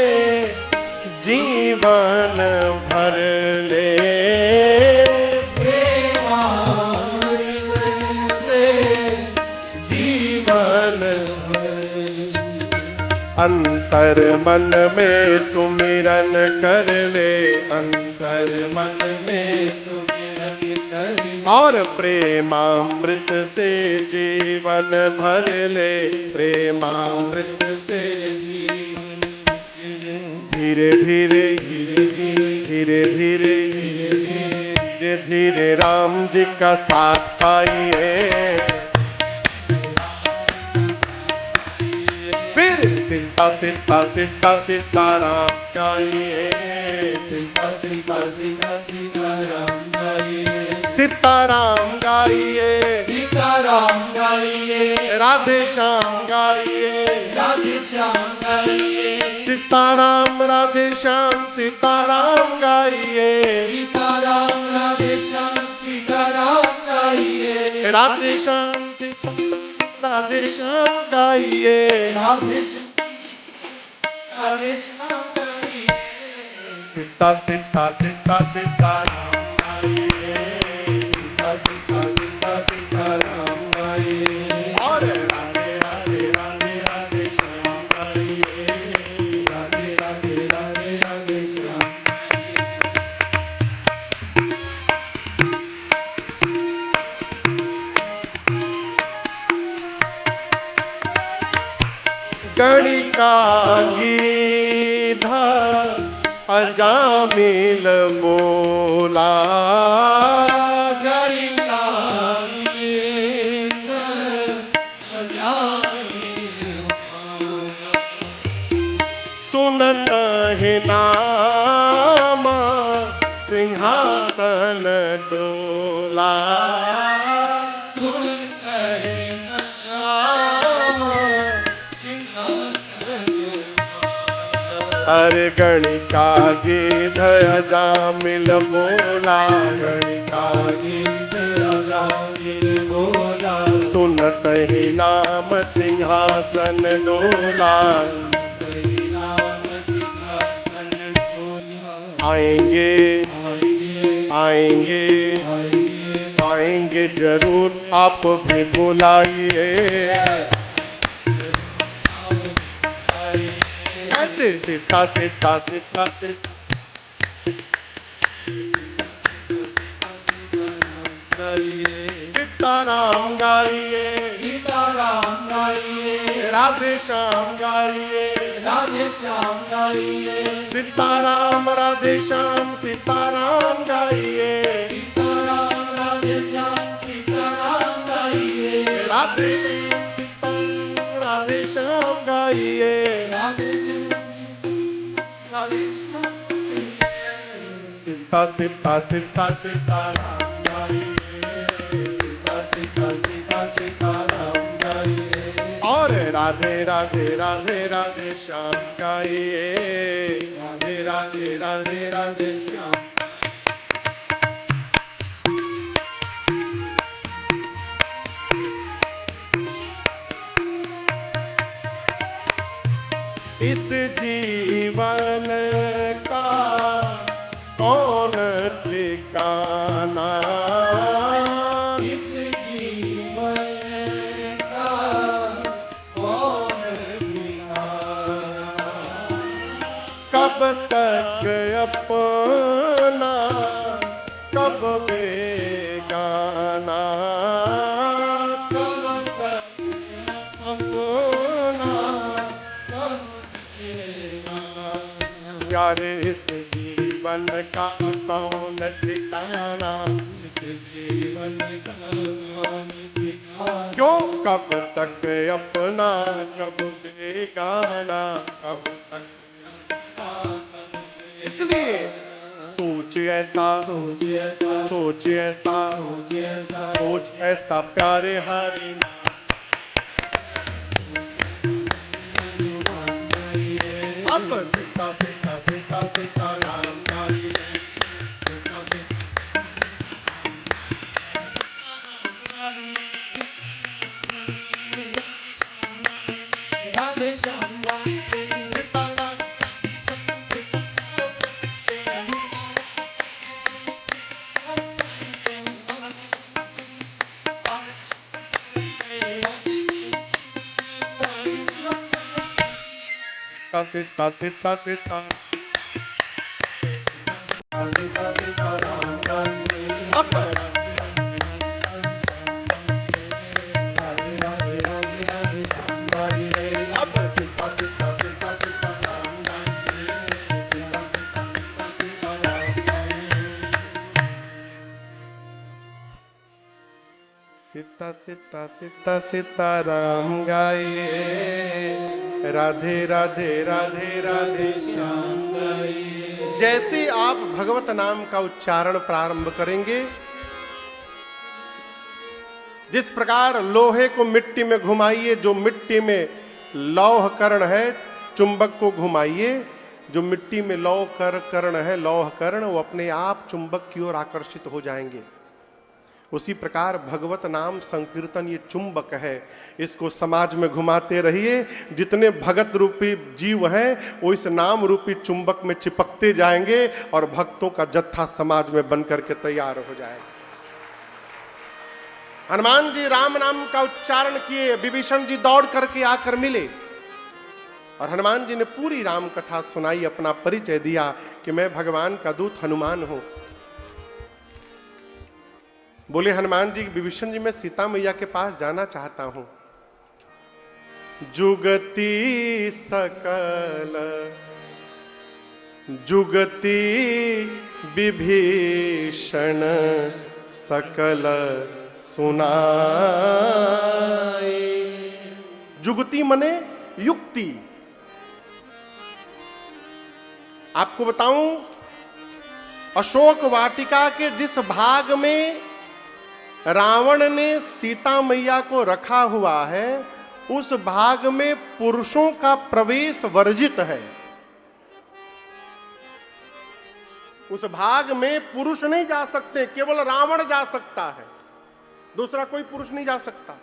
A: जीवन भर ले, अंतर मन में सुमिरन कर ले, अंतर मन में
B: सुमिरन कर ले,
A: और प्रेमामृत से जीवन भर ले, प्रेमामृत से
B: जीवन
A: धीरे धीरे धीरे धीरे धीरे धीरे धीरे राम जी का साथ पाइए, फिर सीता सीता सीता सीताराम गाइए, सीता सीता
B: सीता सीताराम गाइए,
A: सीताराम गाइए,
B: सीताराम गाइए,
A: राधे श्याम गाइए,
B: राधे श्याम गाइए,
A: सीताराम राधे श्याम सीताराम गाइए,
B: सीताराम राधे श्याम सीताराम गाइए,
A: राधे श्याम सीता राधे श्याम गाइए,
B: राधे राधे श्याम गाइए,
A: सीता सीता सीता सीताराम गाइए,
B: सीता सीता सीता सीताराम गाइए,
A: और राधे राधे राधे राधे श्याम गाइए,
B: राधे राधे राधे राधे श्याम
A: गणिका गीधा अजामिल बोला,
B: गणिका
A: सुनत ही नाम सिंहासन डोला।
B: सुनत ही
A: नाम
B: सिंहासन
A: अरे गणिका गिध अजामिल बोला। गणिका
B: बोला
A: सुनत ही नाम सिंहासन डोला। आएंगे आएंगे आएंगे जरूर आप भी बुलाइए। सीता सीता सीता सीता सीताराम गाइए।
B: सीताराम गाइए
A: राधे श्याम गाइए।
B: राधे श्याम गाइए
A: सीताराम राधे श्याम सीताराम गाइए।
B: सीताराम राधे श्याम सीताराम गाइए
A: राधे श्याम सीताराम राधे श्याम गाइए।
B: राधे श्याम राधे श्याम
A: सीता सीता सीता सीताराम गाइए। सीता सीता सीता सीताराम गाइए। और राधे राधे राधे राधे श्याम गाइए। राधे राधे राधे राधे श्याम। इस जीवन का कौन ठिकाना।
B: इस जीवन का कौन ठिकाना।
A: कब तक अपना कब बेगाना।
B: कब तक
A: अपना
B: कब
A: यार इस जीवन का कौन ठिकाना।
B: इस जीवन का कौन ठिकाना।
A: क्यों कब तक अपना कब बेगाना। कब तक इसलिए सोच ऐसा
B: सोच ऐसा
A: सोच ऐसा
B: सोच ऐसा
A: सोच ऐसा प्यारे हरि अब सीता सीता सीता सीता राम गाइए। सीता सीता
B: राधे श्याम गाइए
A: सीता सीता सीता सीता सीता सीता सीताराम गाइए। राधे राधे राधे राधे
B: श्याम गाइए।
A: जैसे आप भगवत नाम का उच्चारण प्रारंभ करेंगे, जिस प्रकार लोहे को मिट्टी में घुमाइए, जो मिट्टी में लौह कर्ण है चुंबक को घुमाइए, जो मिट्टी में लौह कर्ण है लौह कर्ण, वो अपने आप चुंबक की ओर आकर्षित हो जाएंगे। उसी प्रकार भगवत नाम संकीर्तन ये चुंबक है, इसको समाज में घुमाते रहिए। जितने भगत रूपी जीव हैं वो इस नाम रूपी चुंबक में चिपकते जाएंगे और भक्तों का जत्था समाज में बनकर के तैयार हो जाएगा। हनुमान जी राम नाम का उच्चारण किए, विभीषण जी दौड़ करके आकर मिले और हनुमान जी ने पूरी राम कथा सुनाई, अपना परिचय दिया कि मैं भगवान का दूत हनुमान हूं। बोले हनुमान जी, विभीषण जी मैं सीता मैया के पास जाना चाहता हूं। जुगति सकल जुगति विभीषण सकल सुनाई। जुगति मने युक्ति, आपको बताऊं, अशोक वाटिका के जिस भाग में रावण ने सीता मैया को रखा हुआ है, उस भाग में पुरुषों का प्रवेश वर्जित है। उस भाग में पुरुष नहीं जा सकते, केवल रावण जा सकता है, दूसरा कोई पुरुष नहीं जा सकता।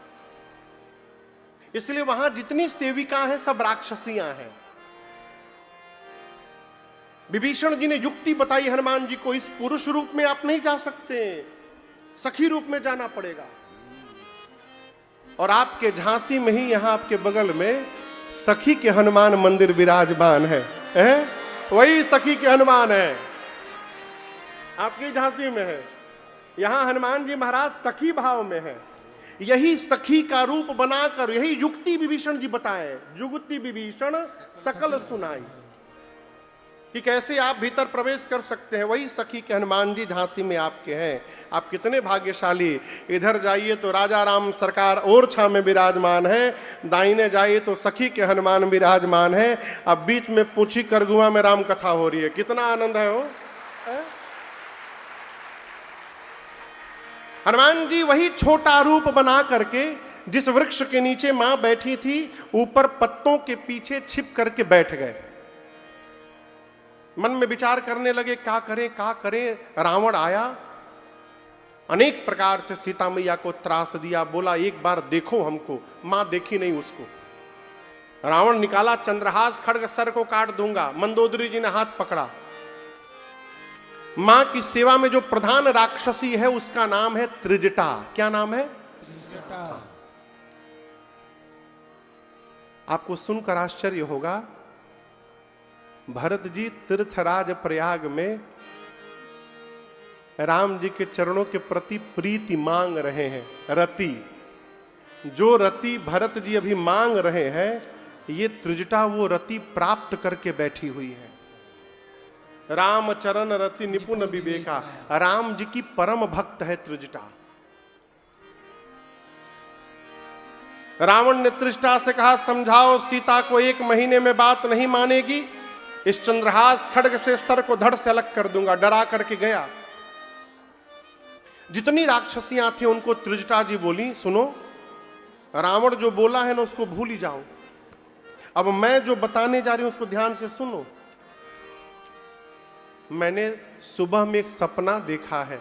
A: इसलिए वहां जितनी सेविका हैं सब राक्षसियां हैं। विभीषण जी ने युक्ति बताई हनुमान जी को, इस पुरुष रूप में आप नहीं जा सकते, सखी रूप में जाना पड़ेगा। और आपके झांसी में ही यहां आपके बगल में सखी के हनुमान मंदिर विराजमान है, वही सखी के हनुमान है, आपकी झांसी में है। यहां हनुमान जी महाराज सखी भाव में है। यही सखी का रूप बनाकर, यही युक्ति विभीषण जी बताए, जुगति विभीषण सकल सुनाई, कि कैसे आप भीतर प्रवेश कर सकते हैं। वही सखी के हनुमान जी झांसी में आपके हैं। आप कितने भाग्यशाली। इधर जाइए तो राजा राम सरकार ओरछा में विराजमान है, दाहिने जाइए तो सखी के हनुमान विराजमान है, अब बीच में पूछी करगुआ में राम कथा हो रही है। कितना आनंद है वो। हनुमान जी वही छोटा रूप बना करके, जिस वृक्ष के नीचे मां बैठी थी, ऊपर पत्तों के पीछे छिप करके बैठ गए। मन में विचार करने लगे, क्या करें क्या करें। रावण आया, अनेक प्रकार से सीता मैया को त्रास दिया, बोला एक बार देखो हमको। मां देखी नहीं उसको। रावण निकाला चंद्रहास खड्ग, सर को काट दूंगा। मंदोदरी जी ने हाथ पकड़ा। मां की सेवा में जो प्रधान राक्षसी है उसका नाम है त्रिजटा। क्या नाम है? त्रिजटा। आपको सुनकर आश्चर्य होगा, भरत जी तीर्थराज प्रयाग में राम जी के चरणों के प्रति प्रीति मांग रहे हैं, रति। जो रति भरत जी अभी मांग रहे हैं, ये त्रिजटा वो रति प्राप्त करके बैठी हुई है। राम चरण रति निपुण विवेका, राम जी की परम भक्त है त्रिजटा। रावण ने त्रिजटा से कहा, समझाओ सीता को, 1 महीने में बात नहीं मानेगी, इस चंद्रहास खड्ग से सर को धड़ से अलग कर दूंगा। डरा करके गया। जितनी राक्षसियां थी उनको त्रिजटा जी बोली, सुनो, रावण जो बोला है ना उसको भूल ही जाओ, अब मैं जो बताने जा रही हूं उसको ध्यान से सुनो। मैंने सुबह में एक सपना देखा है,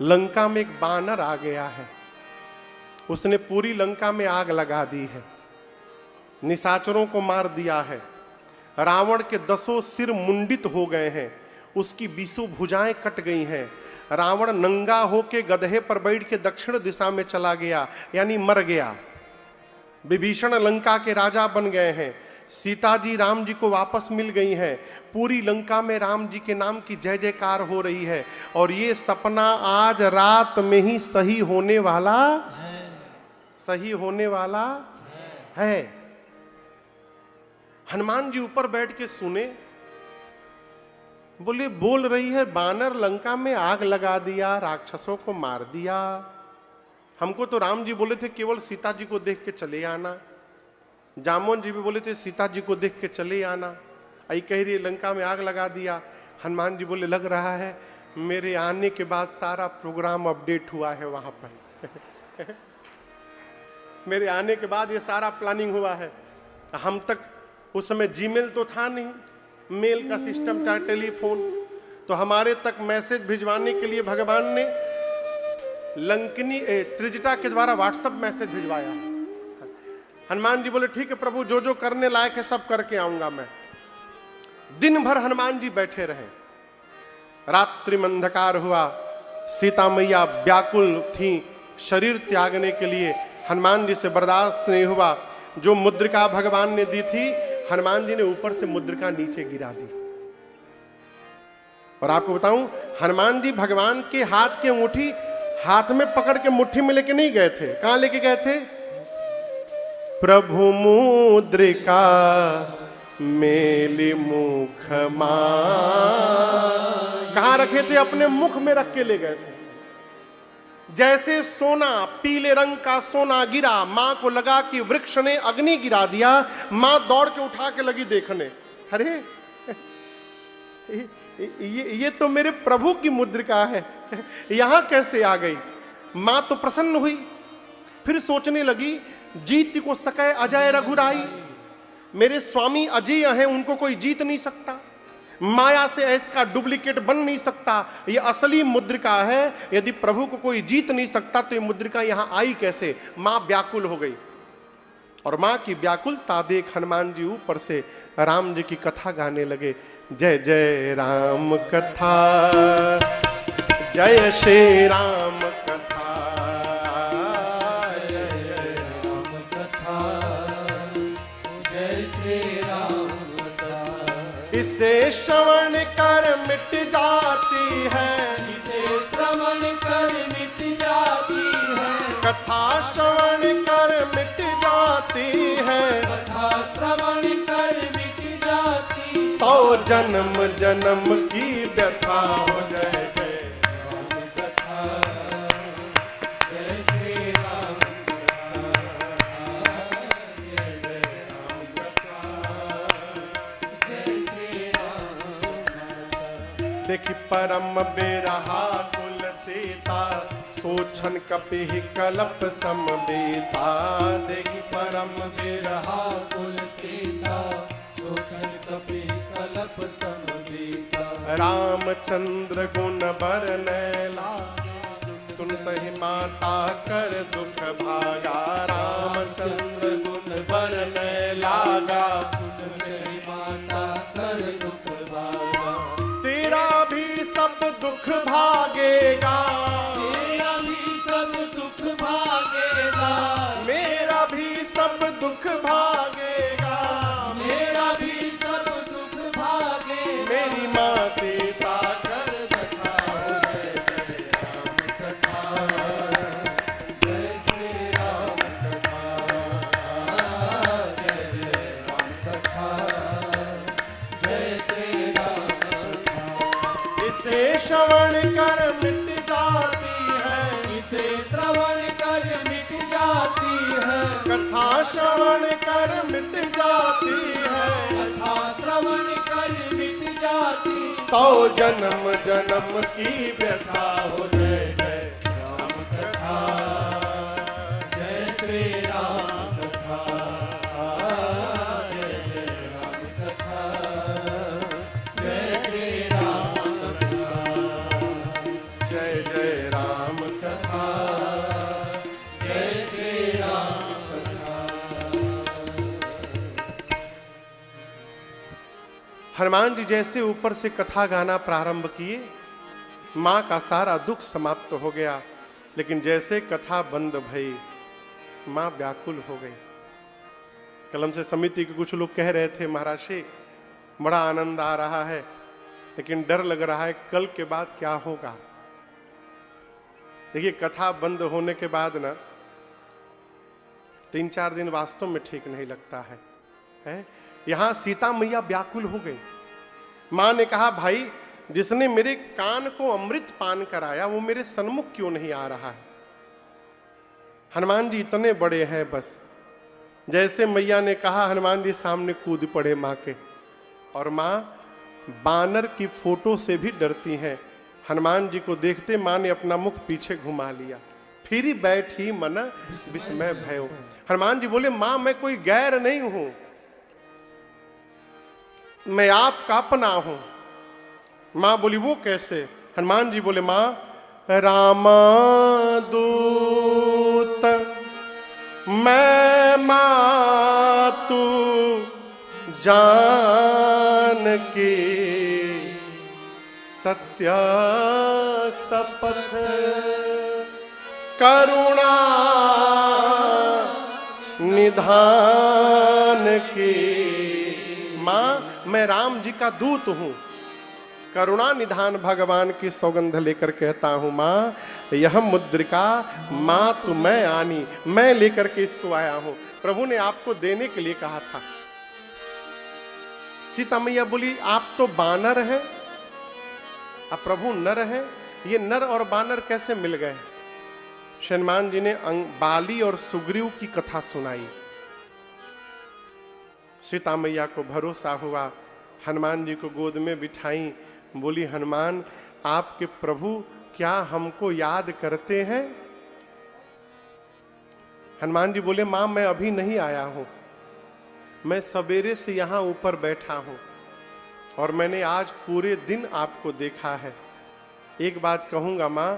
A: लंका में एक बानर आ गया है, उसने पूरी लंका में आग लगा दी है, निशाचरों को मार दिया है, रावण के 10 सिर मुंडित हो गए हैं, उसकी 20 भुजाएं कट गई हैं। रावण नंगा होके गधे पर बैठ के दक्षिण दिशा में चला गया, यानी मर गया। विभीषण लंका के राजा बन गए हैं। सीता जी राम जी को वापस मिल गई हैं। पूरी लंका में राम जी के नाम की जय जयकार हो रही है। और ये सपना आज रात में ही सही होने वाला है, सही होने वाला है। हनुमान जी ऊपर बैठ के सुने, बोले बोल रही है बानर लंका में आग लगा दिया, राक्षसों को मार दिया। हमको तो राम जी बोले थे केवल सीता जी को देख के चले आना। जामोन जी भी बोले थे सीता जी को देख के चले आना। आई कह रही है लंका में आग लगा दिया। हनुमान जी बोले लग रहा है मेरे आने के बाद सारा प्रोग्राम अपडेट हुआ है वहां पर। मेरे आने के बाद ये सारा प्लानिंग हुआ है। हम तक उस समय जीमेल तो था नहीं, मेल का सिस्टम था, टेलीफोन, तो हमारे तक मैसेज भिजवाने के लिए भगवान ने लंकनी त्रिजटा के द्वारा व्हाट्सएप मैसेज भिजवाया। हनुमान जी बोले ठीक है प्रभु, जो जो करने लायक है सब करके आऊंगा मैं। दिन भर हनुमान जी बैठे रहे। रात्रि में अंधकार हुआ, सीता मैया व्याकुल थी शरीर त्यागने के लिए। हनुमान जी से बर्दाश्त नहीं हुआ। जो मुद्रिका भगवान ने दी थी, हनुमान जी ने ऊपर से मुद्रिका नीचे गिरा दी। और आपको बताऊं, हनुमान जी भगवान के हाथ की अंगूठी हाथ में पकड़ के मुट्ठी में लेके नहीं गए थे। कहां लेके गए थे? प्रभु मुद्रिका मेली मुख कहां रखे थे? अपने मुख में रख के ले गए थे। जैसे सोना, पीले रंग का सोना गिरा, मां को लगा कि वृक्ष ने अग्नि गिरा दिया। मां दौड़ के उठा के लगी देखने, अरे ये तो मेरे प्रभु की मुद्रिका है, यहां कैसे आ गई? मां तो प्रसन्न हुई, फिर सोचने लगी जीत को सके अजय रघुराई। मेरे स्वामी अजय हैं, उनको कोई जीत नहीं सकता, माया से इसका डुप्लीकेट बन नहीं सकता, ये असली मुद्रिका है। यदि प्रभु को कोई जीत नहीं सकता तो ये मुद्रिका यहां आई कैसे? मां व्याकुल हो गई, और मां की व्याकुलता देख हनुमान जी ऊपर से राम जी की कथा गाने लगे। जय जय राम कथा, जय श्री राम कथा,
B: जय जय राम कथा, जय श्री राम कथा।
A: इसे श्रवण कर मिट जाती है,
B: इसे श्रवण कर मिट जाती है,
A: कथा श्रवण कर मिट जाती है,
B: कथा श्रवण कर मिट जाती।
A: 100 जन्म जन्म की व्यथा हो। जय जय
B: राम कथा, जय श्री राम कथा, जय जय राम कथा, जय श्री राम कथा।
A: देखी परम बेरहा कुल सीता, सोचन कपि कलप समबेता। देखी परम
B: बिरहा कुल सीता, सोचन कपि कलप समबीता।
A: रामचंद्र गुण बरनैला, सुनत ही माता कर दुख भागा। रामचंद्र
B: गुण बरने लागा, सुन माता कर दुख भागा।
A: तेरा भी सब दुख भागेगा,
B: तेरा भी सब दुख भागेगा,
A: मेरा भी सब दुख भागेगा।
B: मेरा भी सब दुख भागेगा।
A: मेरी माँ सीता कर
B: कथा हो, जय श्री राम कथा, जय जय राम कथा, जय श्री राम कथा।
A: इसे श्रवण कर मिट जाती है,
B: इसे श्रवण कर मिट जाती है,
A: कथा श्रवण कर मिट जाती है।
B: कथा श्रवण कर मिट जाती।
A: 100 जन्म जन्म की व्यथा हो। जय जय
B: राम कथा, जय श्री राम कथा, जय जय राम कथा, जय श्री राम कथा,
A: जय जय राम
B: कथा, जय श्री राम कथा।
A: हनुमान जी जैसे ऊपर से कथा गाना प्रारंभ किए, मां का सारा दुख समाप्त हो गया। लेकिन जैसे कथा बंद भई, मां व्याकुल हो गई। कलम से समिति के कुछ लोग कह रहे थे, महाराज जी बड़ा आनंद आ रहा है, लेकिन डर लग रहा है कल के बाद क्या होगा। देखिए, कथा बंद होने के बाद ना 3-4 दिन वास्तव में ठीक नहीं लगता है? यहां सीता मैया व्याकुल हो गई। मां ने कहा, भाई जिसने मेरे कान को अमृत पान कराया वो मेरे सन्मुख क्यों नहीं आ रहा है? हनुमान जी इतने बड़े हैं, बस जैसे मैया ने कहा हनुमान जी सामने कूद पड़े मां के। और मां बानर की फोटो से भी डरती हैं। हनुमान जी को देखते मां ने अपना मुख पीछे घुमा लिया, फिर ही बैठी मन विस्मय भयो। हनुमान जी बोले, मां मैं कोई गैर नहीं हूं, मैं आपका अपना हूं। मां बोली, वो कैसे? हनुमान जी बोले, मां रामा दूत मैं मातु जान की, सत्य शपथ करुणा निधान की। मां मैं राम जी का दूत हूं, करुणा निधान भगवान की सौगंध लेकर कहता हूं, मां यह मुद्रिका मां तू मैं आनी, मैं लेकर के इसको आया हूं। प्रभु ने आपको देने के लिए कहा था। सीता मैया बोली, आप तो बानर हैं, अब प्रभु नर है, ये नर और बानर कैसे मिल गए? हनुमान जी ने बाली और सुग्रीव की कथा सुनाई। सीता मैया को भरोसा हुआ हनुमान जी को गोद में बिठाई, बोली हनुमान आपके प्रभु क्या हमको याद करते हैं? हनुमान जी बोले मां मैं अभी नहीं आया हूं, मैं सवेरे से यहां ऊपर बैठा हूं और मैंने आज पूरे दिन आपको देखा है। एक बात कहूंगा मां,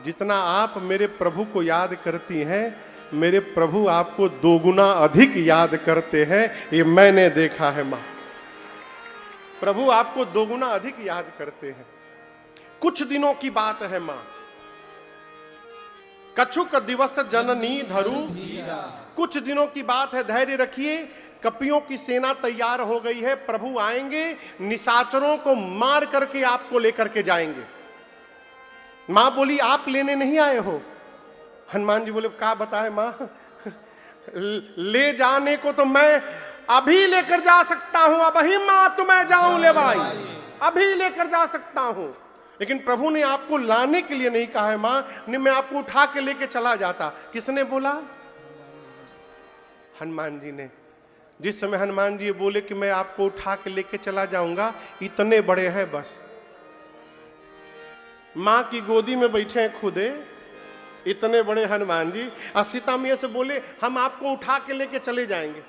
A: जितना आप मेरे प्रभु को याद करती हैं, मेरे प्रभु आपको दोगुना अधिक याद करते हैं, ये मैंने देखा है मां। प्रभु आपको दोगुना अधिक याद करते हैं। कुछ दिनों की बात है मां, कछुक दिवस जननी धरु, कुछ दिनों की बात है, धैर्य रखिए। कपियों की सेना तैयार हो गई है, प्रभु आएंगे, निशाचरों को मार करके आपको लेकर के जाएंगे। मां बोली आप लेने नहीं आए हो? हनुमान जी बोले क्या बताए मां, ले जाने को तो मैं अभी लेकर जा सकता हूं, अब ही मां तुम्हें जाऊं ले भाई, अभी लेकर जा सकता हूं, लेकिन प्रभु ने आपको लाने के लिए नहीं कहा है मां, नहीं मैं आपको उठा के लेके चला जाता। किसने बोला? हनुमान जी ने। जिस समय हनुमान जी बोले कि मैं आपको उठा के लेके चला जाऊंगा, इतने बड़े हैं बस, मां की गोदी में बैठे हैं खुदे, इतने बड़े हनुमान जी, और सीता मैया से बोले हम आपको उठा के लेके चले जाएंगे।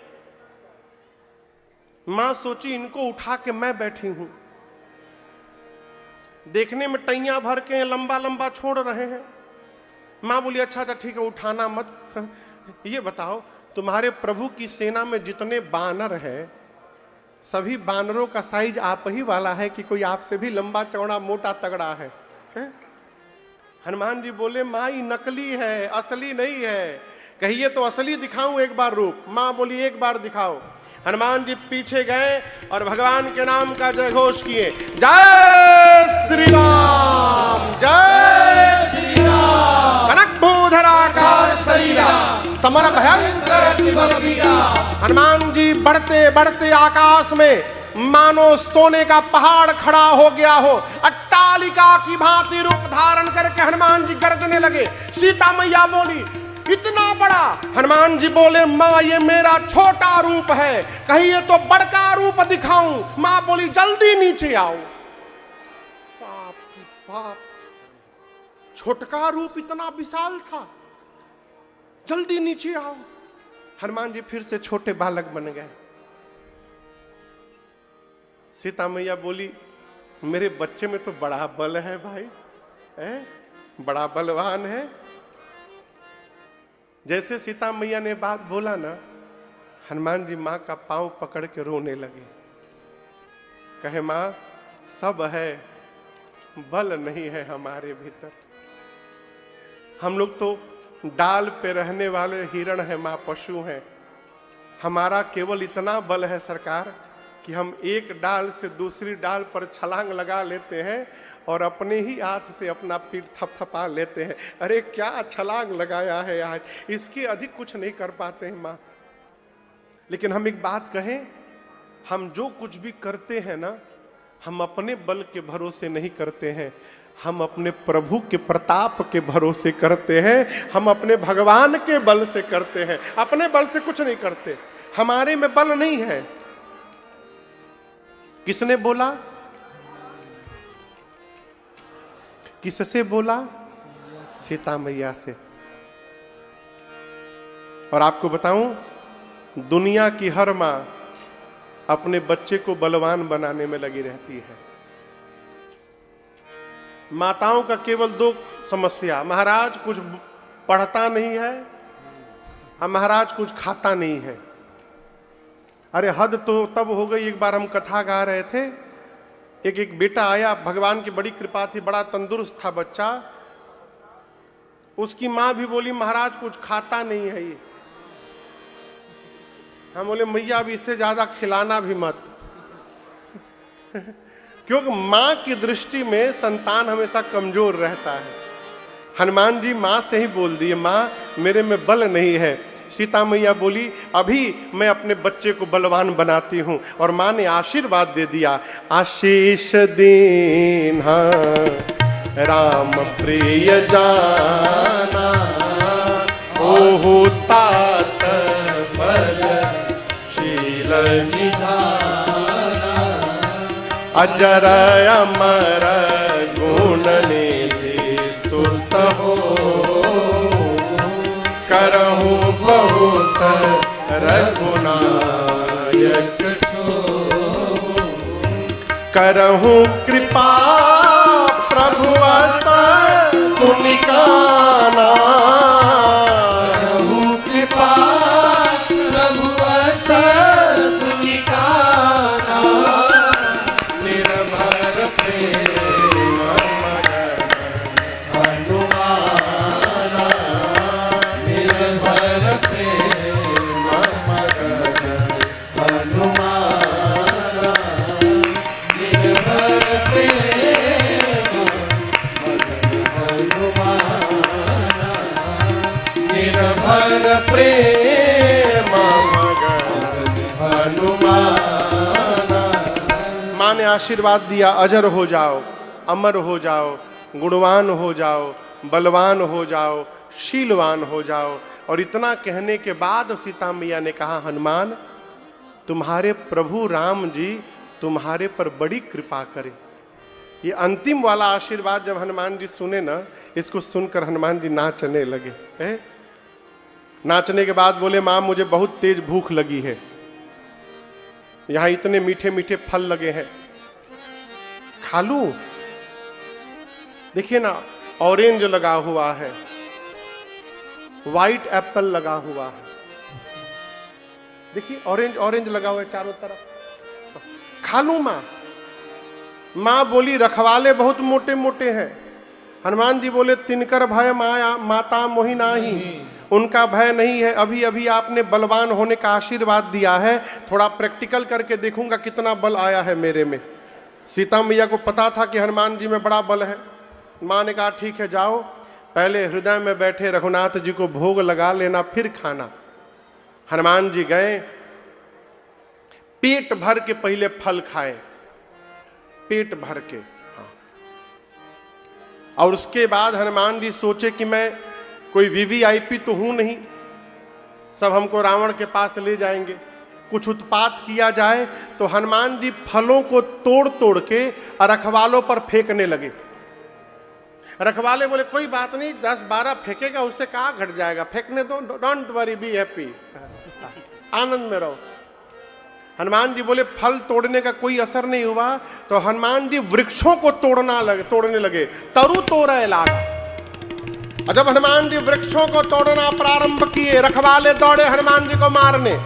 A: मां सोची इनको उठा के मैं बैठी हूं, देखने में टैया भर के लंबा लंबा छोड़ रहे हैं। मां बोली अच्छा अच्छा ठीक है उठाना मत। ये बताओ तुम्हारे प्रभु की सेना में जितने बानर हैं, सभी बानरों का साइज आप ही वाला है कि कोई आपसे भी लंबा चौड़ा मोटा तगड़ा है? हनुमान जी बोले मां ये नकली है, असली नहीं है। कहिए तो असली दिखाऊं एक बार रूप? मां बोली एक बार दिखाओ। हनुमान जी पीछे गए और भगवान के नाम का जय घोष किए, जय श्री राम, जय श्री राम, कनक भूधराकार शरीरा, समर भयंकर अति बलवीरा। हनुमान जी बढ़ते बढ़ते आकाश में मानो सोने का पहाड़ खड़ा हो गया हो, अट्टालिका की भांति रूप धारण करके हनुमान जी गरजने लगे। सीता मैया बोली इतना बड़ा? हनुमान जी बोले मां ये मेरा छोटा रूप है, कहिए तो बड़का रूप दिखाऊं? मां बोली जल्दी नीचे आओ। बाप रे बाप, छोटका रूप इतना विशाल था, जल्दी नीचे आओ। हनुमान जी फिर से छोटे बालक बन गए। सीता मैया बोली मेरे बच्चे में तो बड़ा बल है भाई, बड़ा बलवान है। जैसे सीता मैया ने बात बोला ना, हनुमान जी मां का पांव पकड़ के रोने लगे, कहे मां सब है, बल नहीं है हमारे भीतर। हम लोग तो डाल पे रहने वाले हिरण है मां, पशु हैं। हमारा केवल इतना बल है सरकार कि हम एक डाल से दूसरी डाल पर छलांग लगा लेते हैं और अपने ही हाथ से अपना पीठ थपथपा लेते हैं। अरे क्या छलांग लगाया है आज, इसके अधिक कुछ नहीं कर पाते हैं मां। लेकिन हम एक बात कहें, हम जो कुछ भी करते हैं ना, हम अपने बल के भरोसे नहीं करते हैं, हम अपने प्रभु के प्रताप के भरोसे करते हैं, हम अपने भगवान के बल से करते हैं, अपने बल से कुछ नहीं करते। हमारे में बल नहीं है। किसने बोला? किससे बोला? सीता मैया से। और आपको बताऊं, दुनिया की हर मां अपने बच्चे को बलवान बनाने में लगी रहती है। माताओं का केवल दो समस्या, महाराज कुछ पढ़ता नहीं है और महाराज कुछ खाता नहीं है। अरे हद तो तब हो गई, एक बार हम कथा गा रहे थे, एक बेटा आया, भगवान की बड़ी कृपा थी, बड़ा तंदुरुस्त था बच्चा। उसकी मां भी बोली महाराज कुछ खाता नहीं है ये। हम बोले मैया अब इससे ज्यादा खिलाना भी मत, क्योंकि मां की दृष्टि में संतान हमेशा कमजोर रहता है। हनुमान जी मां से ही बोल दिए मां मेरे में बल नहीं है। सीता मैया बोली अभी मैं अपने बच्चे को बलवान बनाती हूं, और मां ने आशीर्वाद दे दिया, आशीष दीन्हा राम प्रिय जाना, ओहु तात बल शील निधाना, अजर अमर गुण निधि सुत हो, करहूँ बहुत रघुनायक छो, करहूँ कृपा प्रभु अस सुनिकाना,
B: करहूँ कृपा प्रभु अस सुनिकाना,
A: निर्भर प्रेम मगन
B: हनुमाना, निर्भर प्रेम मगन हनुमाना, निर्भर प्रेम मगन हनुमाना, निर्भर
A: प्रेम मगन हनुमाना। माँ ने आशीर्वाद दिया, अजर हो जाओ, अमर हो जाओ, गुणवान हो जाओ, बलवान हो जाओ, शीलवान हो जाओ। और इतना कहने के बाद सीता मैया ने कहा, हनुमान तुम्हारे प्रभु राम जी तुम्हारे पर बड़ी कृपा करे। ये अंतिम वाला आशीर्वाद जब हनुमान जी सुने ना, इसको सुनकर हनुमान जी नाचने लगे। नाचने के बाद बोले, माँ मुझे बहुत तेज भूख लगी है, यहां इतने मीठे मीठे फल लगे हैं, खा लूं? देखिए ना, ऑरेंज लगा हुआ है, व्हाइट एप्पल लगा हुआ है, देखिए ऑरेंज ऑरेंज लगा हुआ है चारों तरफ, खा लूं मां? मां बोली, रखवाले बहुत मोटे मोटे हैं। हनुमान जी बोले, तिनकर भय माया माता मोहि नाही, उनका भय नहीं है। अभी अभी आपने बलवान होने का आशीर्वाद दिया है, थोड़ा प्रैक्टिकल करके देखूंगा कितना बल आया है मेरे में। सीता मैया को पता था कि हनुमान जी में बड़ा बल है। माँ ने कहा, ठीक है जाओ, पहले हृदय में बैठे रघुनाथ जी को भोग लगा लेना, फिर खाना। हनुमान जी गए, पेट भर के पहले फल खाए, पेट भर के, हाँ। और उसके बाद हनुमान जी सोचे कि मैं कोई वीवीआईपी तो हूं नहीं, सब हमको रावण के पास ले जाएंगे, कुछ उत्पात किया जाए। तो हनुमान जी फलों को तोड़ तोड़ के रखवालों पर फेंकने लगे। रखवाले बोले, कोई बात नहीं, 10-12 फेंकेगा, उससे कहाँ घट जाएगा, फेंकने दो, डोंट वरी, बी हैप्पी, आनंद में रहो। हनुमान जी बोले, फल तोड़ने का कोई असर नहीं हुआ। तो हनुमान जी वृक्षों को तोड़ने लगे, तरु तोड़े लागा। और जब हनुमान जी वृक्षों को तोड़ना प्रारंभ किए, रखवाले दौड़े हनुमान जी को मारने।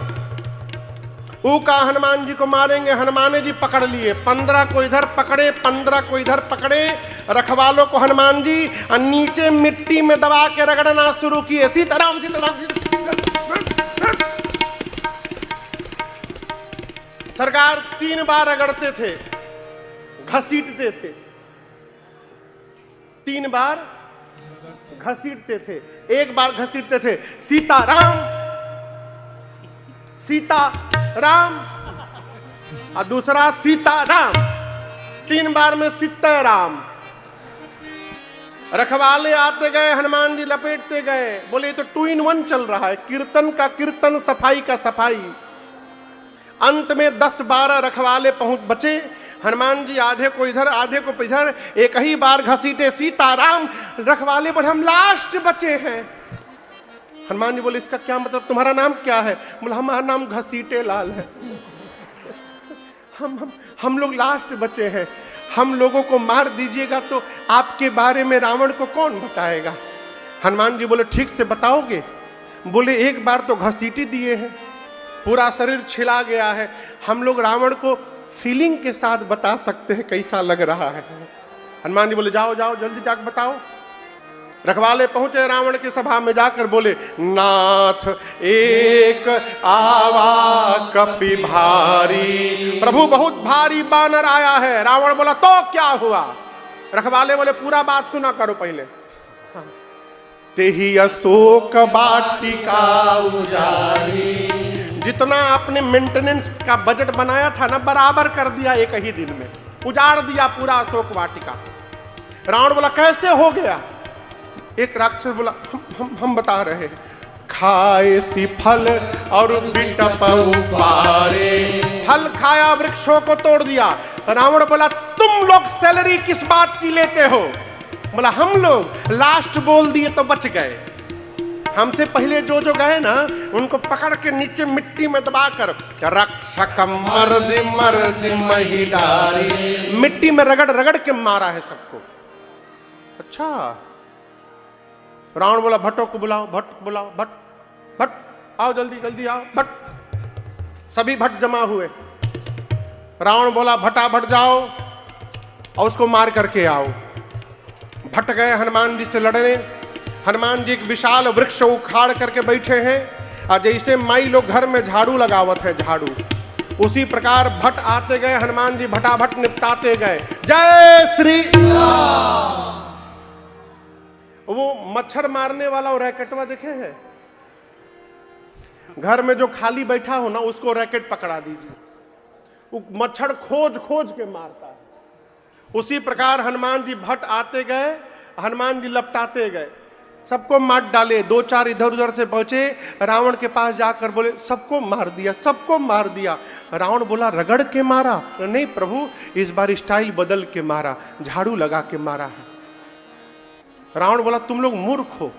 A: ऊका हनुमान जी को मारेंगे, हनुमान जी पकड़ लिए, 15 को इधर पकड़े, 15 को इधर पकड़े। रखवालों को हनुमान जी नीचे मिट्टी में दबा के रगड़ना शुरू किए, सीताराम सीताराम सीताराम। सरकार 3 बार रगड़ते थे, घसीटते थे, 3 बार घसीटते थे। एक बार घसीटते थे, सीताराम सीताराम, और दूसरा सीताराम, 3 बार में सीताराम। रखवाले आते गए, हनुमान जी लपेटते गए। बोले, तो 2 in 1 चल रहा है, कीर्तन का कीर्तन, सफाई का सफाई। अंत में 10-12 रखवाले पहुंच बचे। हनुमान जी आधे को इधर आधे को इधर, एक ही बार घसीटे, सीताराम। रखवाले बोले, हम लास्ट बचे हैं। हनुमान जी बोले, इसका क्या मतलब, तुम्हारा नाम क्या है? बोला, हमारा नाम घसीटे लाल है, हम लोग लास्ट बचे हैं, हम लोगों को मार दीजिएगा तो आपके बारे में रावण को कौन बताएगा? हनुमान जी बोले, ठीक से बताओगे? बोले, एक बार तो घसीटी दिए हैं, पूरा शरीर छिला गया है, हम लोग रावण को फीलिंग के साथ बता सकते हैं कैसा लग रहा है। हनुमान जी बोले, जाओ जाओ जल्दी जाकर बताओ। रखवाले पहुंचे रावण की सभा में, जाकर बोले, नाथ एक आवा कपि भारी, प्रभु बहुत भारी बानर आया है। रावण बोला, तो क्या हुआ? रखवाले बोले, पूरा बात सुना करो पहले। तेही अशोक वाटिका उजारी, जितना आपने मेंटेनेंस का बजट बनाया था ना, बराबर कर दिया, एक ही दिन में उजाड़ दिया पूरा अशोक वाटिका। रावण बोला, कैसे हो गया? एक राक्षस बोला, हम बता रहे हैं, खाए सी फल और बिटप उपारे, फल खाया, वृक्षों को तोड़ दिया, रावण बोला तुम लोग सैलरी किस बात की लेते हो? बोला हम लोग लास्ट बोल दिए तो बच गए, हमसे पहले जो जो गए ना उनको पकड़ के नीचे मिट्टी में दबाकर रक्षक मर्द मर्द महिलारी, मिट्टी में रगड़ रगड़ के मारा है सबको। अच्छा, रावण बोला भट्टों को बुलाओ, भट्ट को बुलाओ, भट्ट भट्ट आओ जल्दी जल्दी आओ भट्ट। सभी भट्ट जमा हुए। रावण बोला भटाभट जाओ और उसको मार करके आओ। भट्ट गए हनुमान जी से लड़ने। हनुमान जी एक विशाल वृक्ष उखाड़ करके बैठे हैं और जैसे माई लोग घर में झाड़ू लगावत है झाड़ू, उसी प्रकार भट्ट आते गए, हनुमान जी भटाभट निपटाते गए। जय श्री राम। वो मच्छर मारने वाला वो रैकेटवा देखे हैं, घर में जो खाली बैठा हो ना उसको रैकेट पकड़ा दीजिए, वो मच्छर खोज खोज के मारता है। उसी प्रकार हनुमान जी भट्ट आते गए, हनुमान जी लपटाते गए, सबको मार डाले। दो चार इधर उधर से पहुंचे, रावण के पास जाकर बोले सबको मार दिया, सबको मार दिया। रावण बोला रगड़ के मारा? नहीं प्रभु, इस बार स्टाइल बदल के मारा, झाड़ू लगा के मारा है। रावण बोला तुम लोग मूर्ख हो,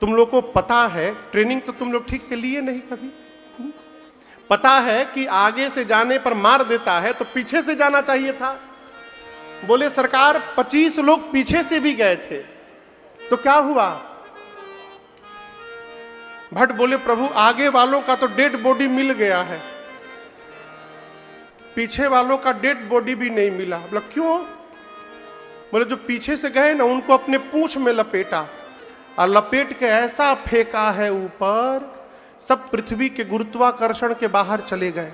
A: तुम लोग को पता है, ट्रेनिंग तो तुम लोग ठीक से लिए नहीं कभी। पता है कि आगे से जाने पर मार देता है तो पीछे से जाना चाहिए था। बोले सरकार 25 लोग पीछे से भी गए थे तो क्या हुआ? भट्ट बोले प्रभु आगे वालों का तो डेड बॉडी मिल गया है, पीछे वालों का डेड बॉडी भी नहीं मिला। बोला क्यों? बोले जो पीछे से गए ना उनको अपने पूंछ में लपेटा और लपेट के ऐसा फेंका है ऊपर, सब पृथ्वी के गुरुत्वाकर्षण के बाहर चले गए।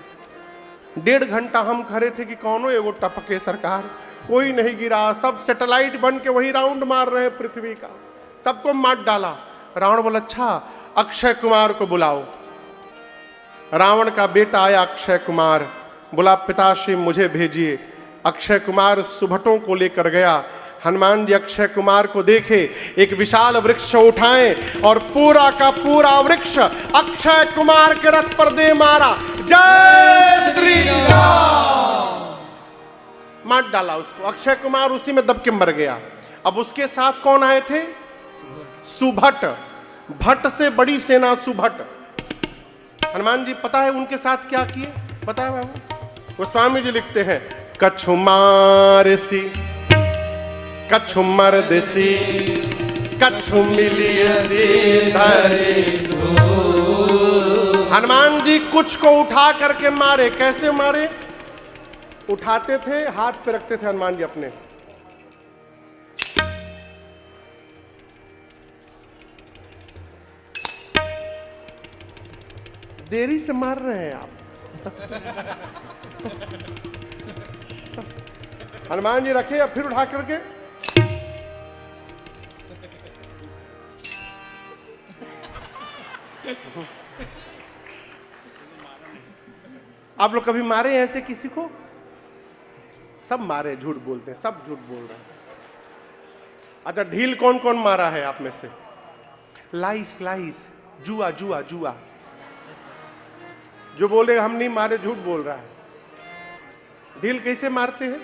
A: 1.5 घंटा हम खड़े थे कि कौनो एगो टपके सरकार, कोई नहीं गिरा, सब सैटेलाइट बन के वही राउंड मार रहे हैं पृथ्वी का, सबको मार डाला। रावण बोला अच्छा अक्षय कुमार को बुलाओ। रावण का बेटा आया अक्षय कुमार, बोला पिताश्री मुझे भेजिए। अक्षय कुमार सुभटों को लेकर गया। हनुमान जी अक्षय कुमार को देखे, एक विशाल वृक्ष उठाएं और पूरा का पूरा वृक्ष अक्षय कुमार के रथ पर दे मारा। जय श्री राम। मार डाला उसको। अक्षय कुमार उसी में दब के मर गया। अब उसके साथ कौन आए थे? सुभट। भट्ट से बड़ी सेना सुभट। हनुमान जी पता है उनके साथ क्या किए? पता है बाबू? गोस्वामी जी लिखते हैं कछु मारसी कछु मर्दसी कछु मिलियसी धरे। हनुमान जी कुछ को उठा करके मारे। कैसे मारे? उठाते थे, हाथ पे रखते थे हनुमान जी अपने, देरी से मार रहे हैं आप। हनुमान जी रखे, अब फिर उठा करके आप लोग कभी मारे ऐसे किसी को? सब मारे, झूठ बोलते हैं, सब झूठ बोल रहे हैं। अच्छा ढील कौन कौन मारा है आप में से? लाइस लाइस, जुआ जुआ जुआ। जो बोले हम नहीं मारे झूठ बोल रहा है। ढील कैसे मारते हैं?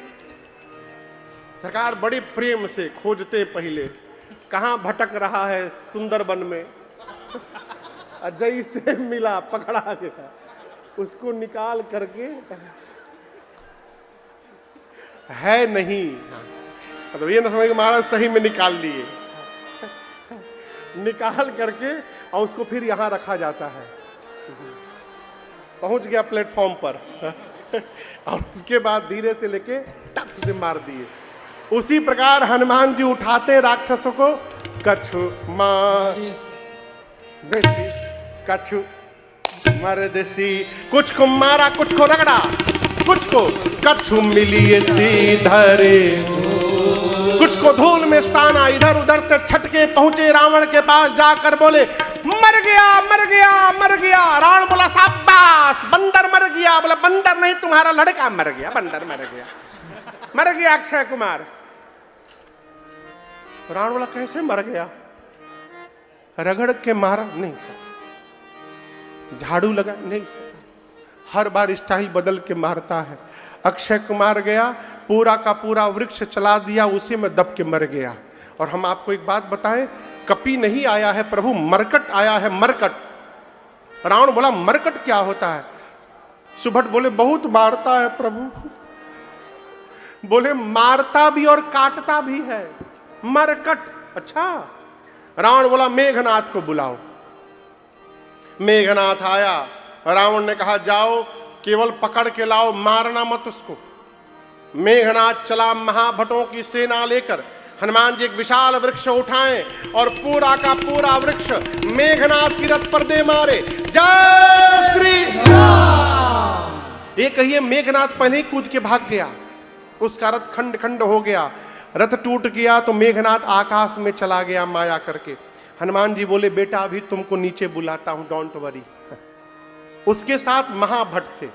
A: सरकार बड़े प्रेम से खोजते, पहले कहां भटक रहा है सुंदरबन में, अजय से मिला, पकड़ा गया, उसको निकाल करके है नहीं, मतलब ये ना समझ महाराज सही में निकाल लिए, निकाल करके और उसको फिर यहां रखा जाता है। पहुंच गया प्लेटफॉर्म पर और उसके बाद धीरे से लेके टक से मार दिए। उसी प्रकार हनुमान जी उठाते राक्षसों को, कछु मार कछु मर्दसी, कुछ को मारा, कुछ को रगड़ा, कुछ को कछु मिलिए धरे, कुछ को धूल में साना। इधर उधर से छटके पहुंचे रावण के पास, जाकर बोले मर गया मर गया मर गया। रावण बोला शाबाश, बंदर मर गया। बोला बंदर नहीं, तुम्हारा लड़का मर गया, बंदर मर गया, मर गया अक्षय कुमार। रावण बोला कैसे मर गया? रगड़ के मारा? नहीं सर। झाड़ू लगा? नहीं सर। हर बार स्टाइल बदल के मारता है। अक्षय कुमार गया, पूरा का पूरा वृक्ष चला दिया, उसी में दब के मर गया। और हम आपको एक बात बताएं, कपि नहीं आया है प्रभु, मरकट आया है, मरकट। रावण बोला मरकट क्या होता है? सुभट बोले बहुत मारता है प्रभु। बोले मारता भी और काटता भी है, मरकट। अच्छा। रावण बोला मेघनाथ को बुलाओ। मेघनाथ आया, रावण ने कहा जाओ केवल पकड़ के लाओ, मारना मत उसको। मेघनाथ चला महाभटों की सेना लेकर। हनुमान जी एक विशाल वृक्ष उठाएं और पूरा का पूरा वृक्ष मेघनाथ की रथ पर दे मारे। जय श्री राम। ये कहिए मेघनाथ पहले ही कूद के भाग गया, उसका रथ खंड खंड हो गया, रथ टूट गया तो मेघनाथ आकाश में चला गया माया करके। हनुमान जी बोले बेटा अभी तुमको नीचे बुलाता हूं, डोंट वरी। उसके साथ महाभट थे।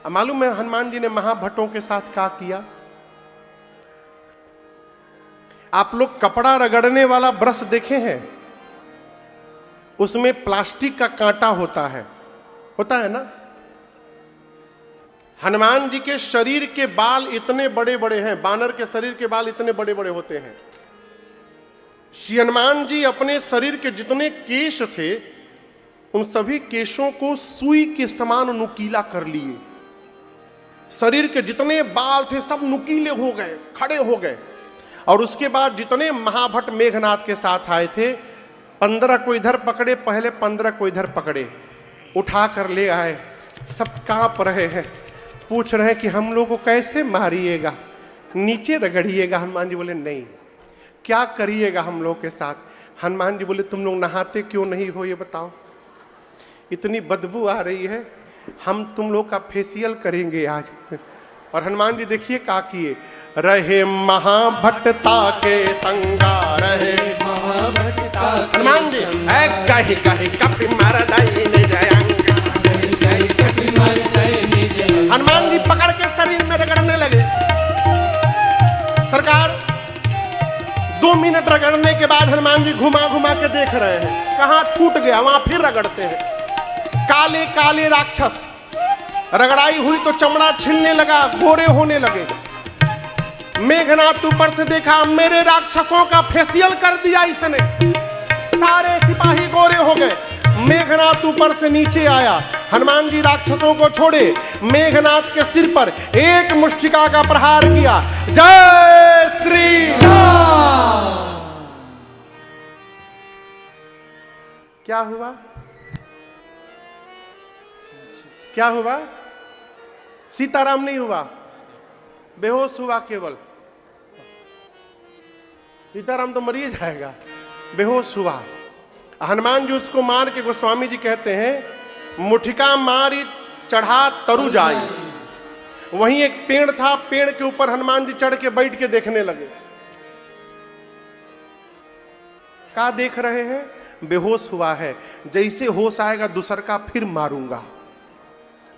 A: अब मालूम है हनुमान जी ने महाभटों के साथ क्या किया? आप लोग कपड़ा रगड़ने वाला ब्रश देखे हैं? उसमें प्लास्टिक का कांटा होता है ना? हनुमान जी के शरीर के बाल इतने बड़े बड़े हैं, बानर के शरीर के बाल इतने बड़े बड़े होते हैं। श्री हनुमान जी अपने शरीर के जितने केश थे उन सभी केशों को सुई के समान नुकीला कर लिए। शरीर के जितने बाल थे सब नुकीले हो गए, खड़े हो गए। और उसके बाद जितने महाभट मेघनाथ के साथ आए थे, 15 को इधर पकड़े पहले, 15 को इधर पकड़े, उठा कर ले आए। सब कांप रहे हैं, पूछ रहे हैं कि हम लोग को कैसे मारिएगा, नीचे रगड़िएगा। हनुमान जी बोले नहीं, क्या करिएगा हम लोग के साथ? हनुमान जी बोले तुम लोग नहाते क्यों नहीं हो ये बताओ, इतनी बदबू आ रही है, हम तुम लोग का फेशियल करेंगे आज। और हनुमान जी देखिए क्या किए, रहे महाभटता के संगा, रहे
B: महाभटता
A: हनुमान जी कही कही कपि मर दई निज अंग। हनुमान जी पकड़ के शरीर में रगड़ने लगे। सरकार 2 मिनट रगड़ने के बाद हनुमान जी घुमा घुमा के देख रहे हैं, कहां छूट गया वहां फिर रगड़ते हैं। काले काले राक्षस, रगड़ाई हुई तो चमड़ा छिलने लगा, गोरे होने लगे। मेघनाथ ऊपर से देखा, मेरे राक्षसों का फेशियल कर दिया इसने, सारे सिपाही गोरे हो गए। मेघनाथ ऊपर से नीचे आया, हनुमान जी राक्षसों को छोड़े, मेघनाथ के सिर पर एक मुष्टिका का प्रहार किया। जय श्री राम। क्या हुआ? क्या हुआ? सीताराम नहीं हुआ, बेहोश हुआ केवल। सीताराम तो मरिए जाएगा, बेहोश हुआ। हनुमान जी उसको मार के, गोस्वामी जी कहते हैं मुठिका मारी चढ़ा तरु जाई। वहीं एक पेड़ था, पेड़ के ऊपर हनुमान जी चढ़ के बैठ के देखने लगे। क्या देख रहे हैं? बेहोश हुआ है, जैसे होश आएगा दूसर का फिर मारूंगा।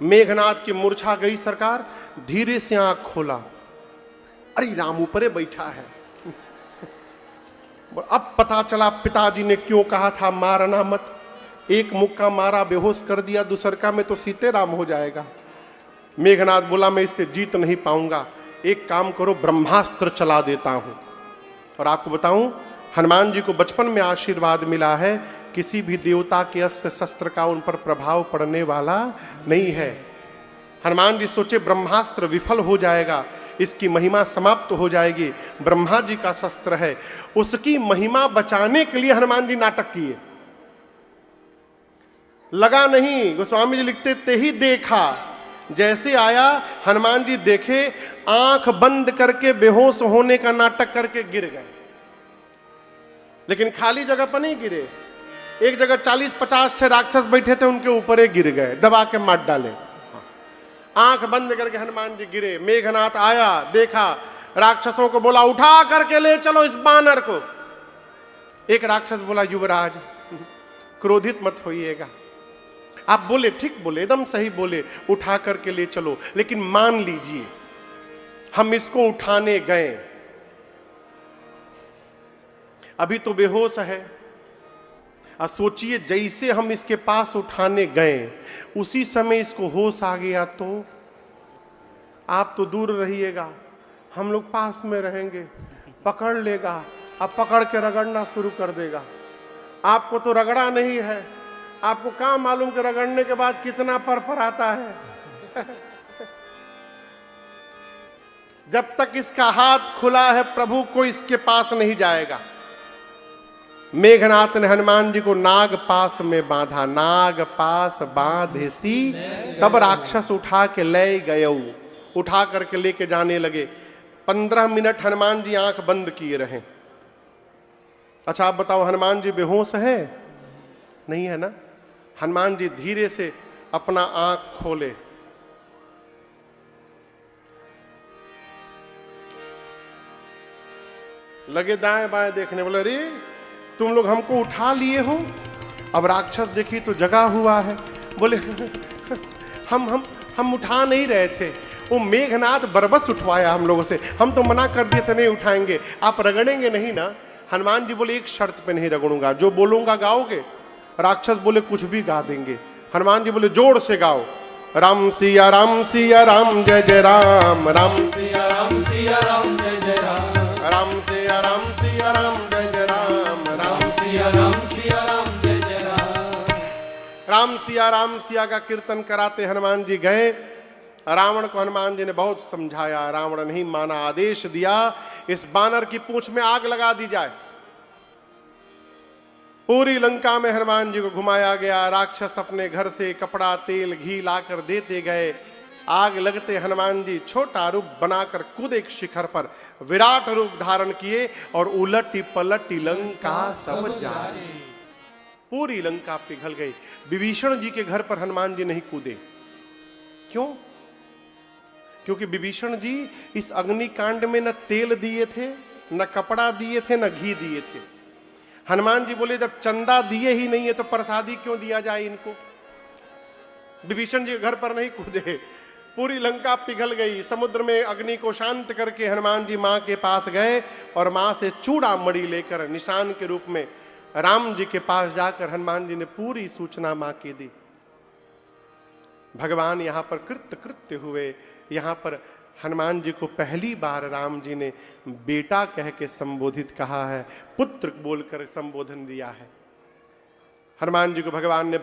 A: मेघनाथ की मूर्छा गई सरकार, धीरे से आंख खोला, अरे राम ऊपरे बैठा है। अब पता चला पिताजी ने क्यों कहा था मारना मत। एक मुक्का मारा, बेहोश कर दिया, दूसरका में तो सीते राम हो जाएगा। मेघनाथ बोला मैं इससे जीत नहीं पाऊंगा, एक काम करो ब्रह्मास्त्र चला देता हूं। और आपको बताऊं, हनुमान जी को बचपन में आशीर्वाद मिला है, किसी भी देवता के अस्त्र शस्त्र का उन पर प्रभाव पड़ने वाला नहीं है। हनुमान जी सोचे ब्रह्मास्त्र विफल हो जाएगा, इसकी महिमा समाप्त हो जाएगी। ब्रह्मा जी का शस्त्र है, उसकी महिमा बचाने के लिए हनुमान जी नाटक किए। लगा नहीं, गोस्वामी जी लिखते ते ही देखा, जैसे आया हनुमान जी देखे, आंख बंद करके बेहोश होने का नाटक करके गिर गए। लेकिन खाली जगह पर नहीं गिरे, एक जगह 40-50 छह राक्षस बैठे थे, उनके ऊपर ही गिर गए, दबा के मार डाले। आंख बंद करके हनुमान जी गिरे। मेघनाथ आया, देखा, राक्षसों को बोला उठा करके ले चलो इस बानर को। एक राक्षस बोला युवराज क्रोधित मत होइएगा। आप बोले ठीक बोले, एकदम सही बोले, उठा करके ले चलो, लेकिन मान लीजिए हम इसको उठाने गए, अभी तो बेहोश है। और सोचिए जैसे हम इसके पास उठाने गए, उसी समय इसको होश आ गया तो आप तो दूर रहिएगा, हम लोग पास में रहेंगे। पकड़ लेगा, अब पकड़ के रगड़ना शुरू कर देगा। आपको तो रगड़ा नहीं है, आपको क्या मालूम कि रगड़ने के बाद कितना पर आता है। जब तक इसका हाथ खुला है प्रभु को इसके पास नहीं जाएगा। मेघनाथ ने हनुमान जी को नाग पास में बांधा, नाग पास बांधे सी तब राक्षस उठा के ले गए, उठा करके लेके जाने लगे। 15 मिनट हनुमान जी आंख बंद किए रहे। अच्छा आप बताओ, हनुमान जी बेहोश है? नहीं है ना। हनुमान जी धीरे से अपना आंख खोले, लगे दाएं बाएं देखने, बोले अरे तुम लोग हमको उठा लिए हो। अब राक्षस देखी तो जगा हुआ है, बोले हम उठा नहीं रहे थे, वो मेघनाथ बरबस उठवाया हम लोगों से, हम तो मना कर दिए थे नहीं उठाएंगे, आप रगड़ेंगे नहीं ना। हनुमान जी बोले एक शर्त पे नहीं रगड़ूंगा, जो बोलूंगा गाओगे? राक्षस बोले कुछ भी गा देंगे। हनुमान जी बोले जोर से गाओ, राम सिया राम जय जय राम, राम
B: सिया राम जय जय राम,
A: राम सिया राम जय जय राम, राम
B: सिया राम जय जय राम।
A: राम सिया का कीर्तन कराते हनुमान जी गए। रावण को हनुमान जी ने बहुत समझाया, रावण नहीं माना, आदेश दिया इस बानर की पूंछ में आग लगा दी जाए। पूरी लंका में हनुमान जी को घुमाया गया। राक्षस अपने घर से कपड़ा तेल घी लाकर देते गए। आग लगते हनुमान जी छोटा रूप बनाकर खुद एक शिखर पर विराट रूप धारण किए और उलटी पलटी लंका सब जाए। पूरी लंका पिघल गई। विभीषण जी के घर पर हनुमान जी नहीं कूदे। क्यों? क्योंकि विभीषण जी इस अग्निकांड में न तेल दिए थे, न कपड़ा दिए थे, न घी दिए थे। हनुमान जी बोले जब चंदा दिए ही नहीं है तो प्रसादी क्यों दिया जाए इनको। विभीषण जी घर पर नहीं कूदे। पूरी लंका पिघल गई। समुद्र में अग्नि को शांत करके हनुमान जी मां के पास गए और मां से चूड़ा मणि लेकर निशान के रूप में राम जी के पास जाकर हनुमान जी ने पूरी सूचना मां की दी। भगवान यहां पर कृत्य हुए। यहां पर हनुमान जी को पहली बार राम जी ने बेटा कह के संबोधित कहा है, पुत्र बोलकर संबोधन दिया है। हनुमान जी को भगवान ने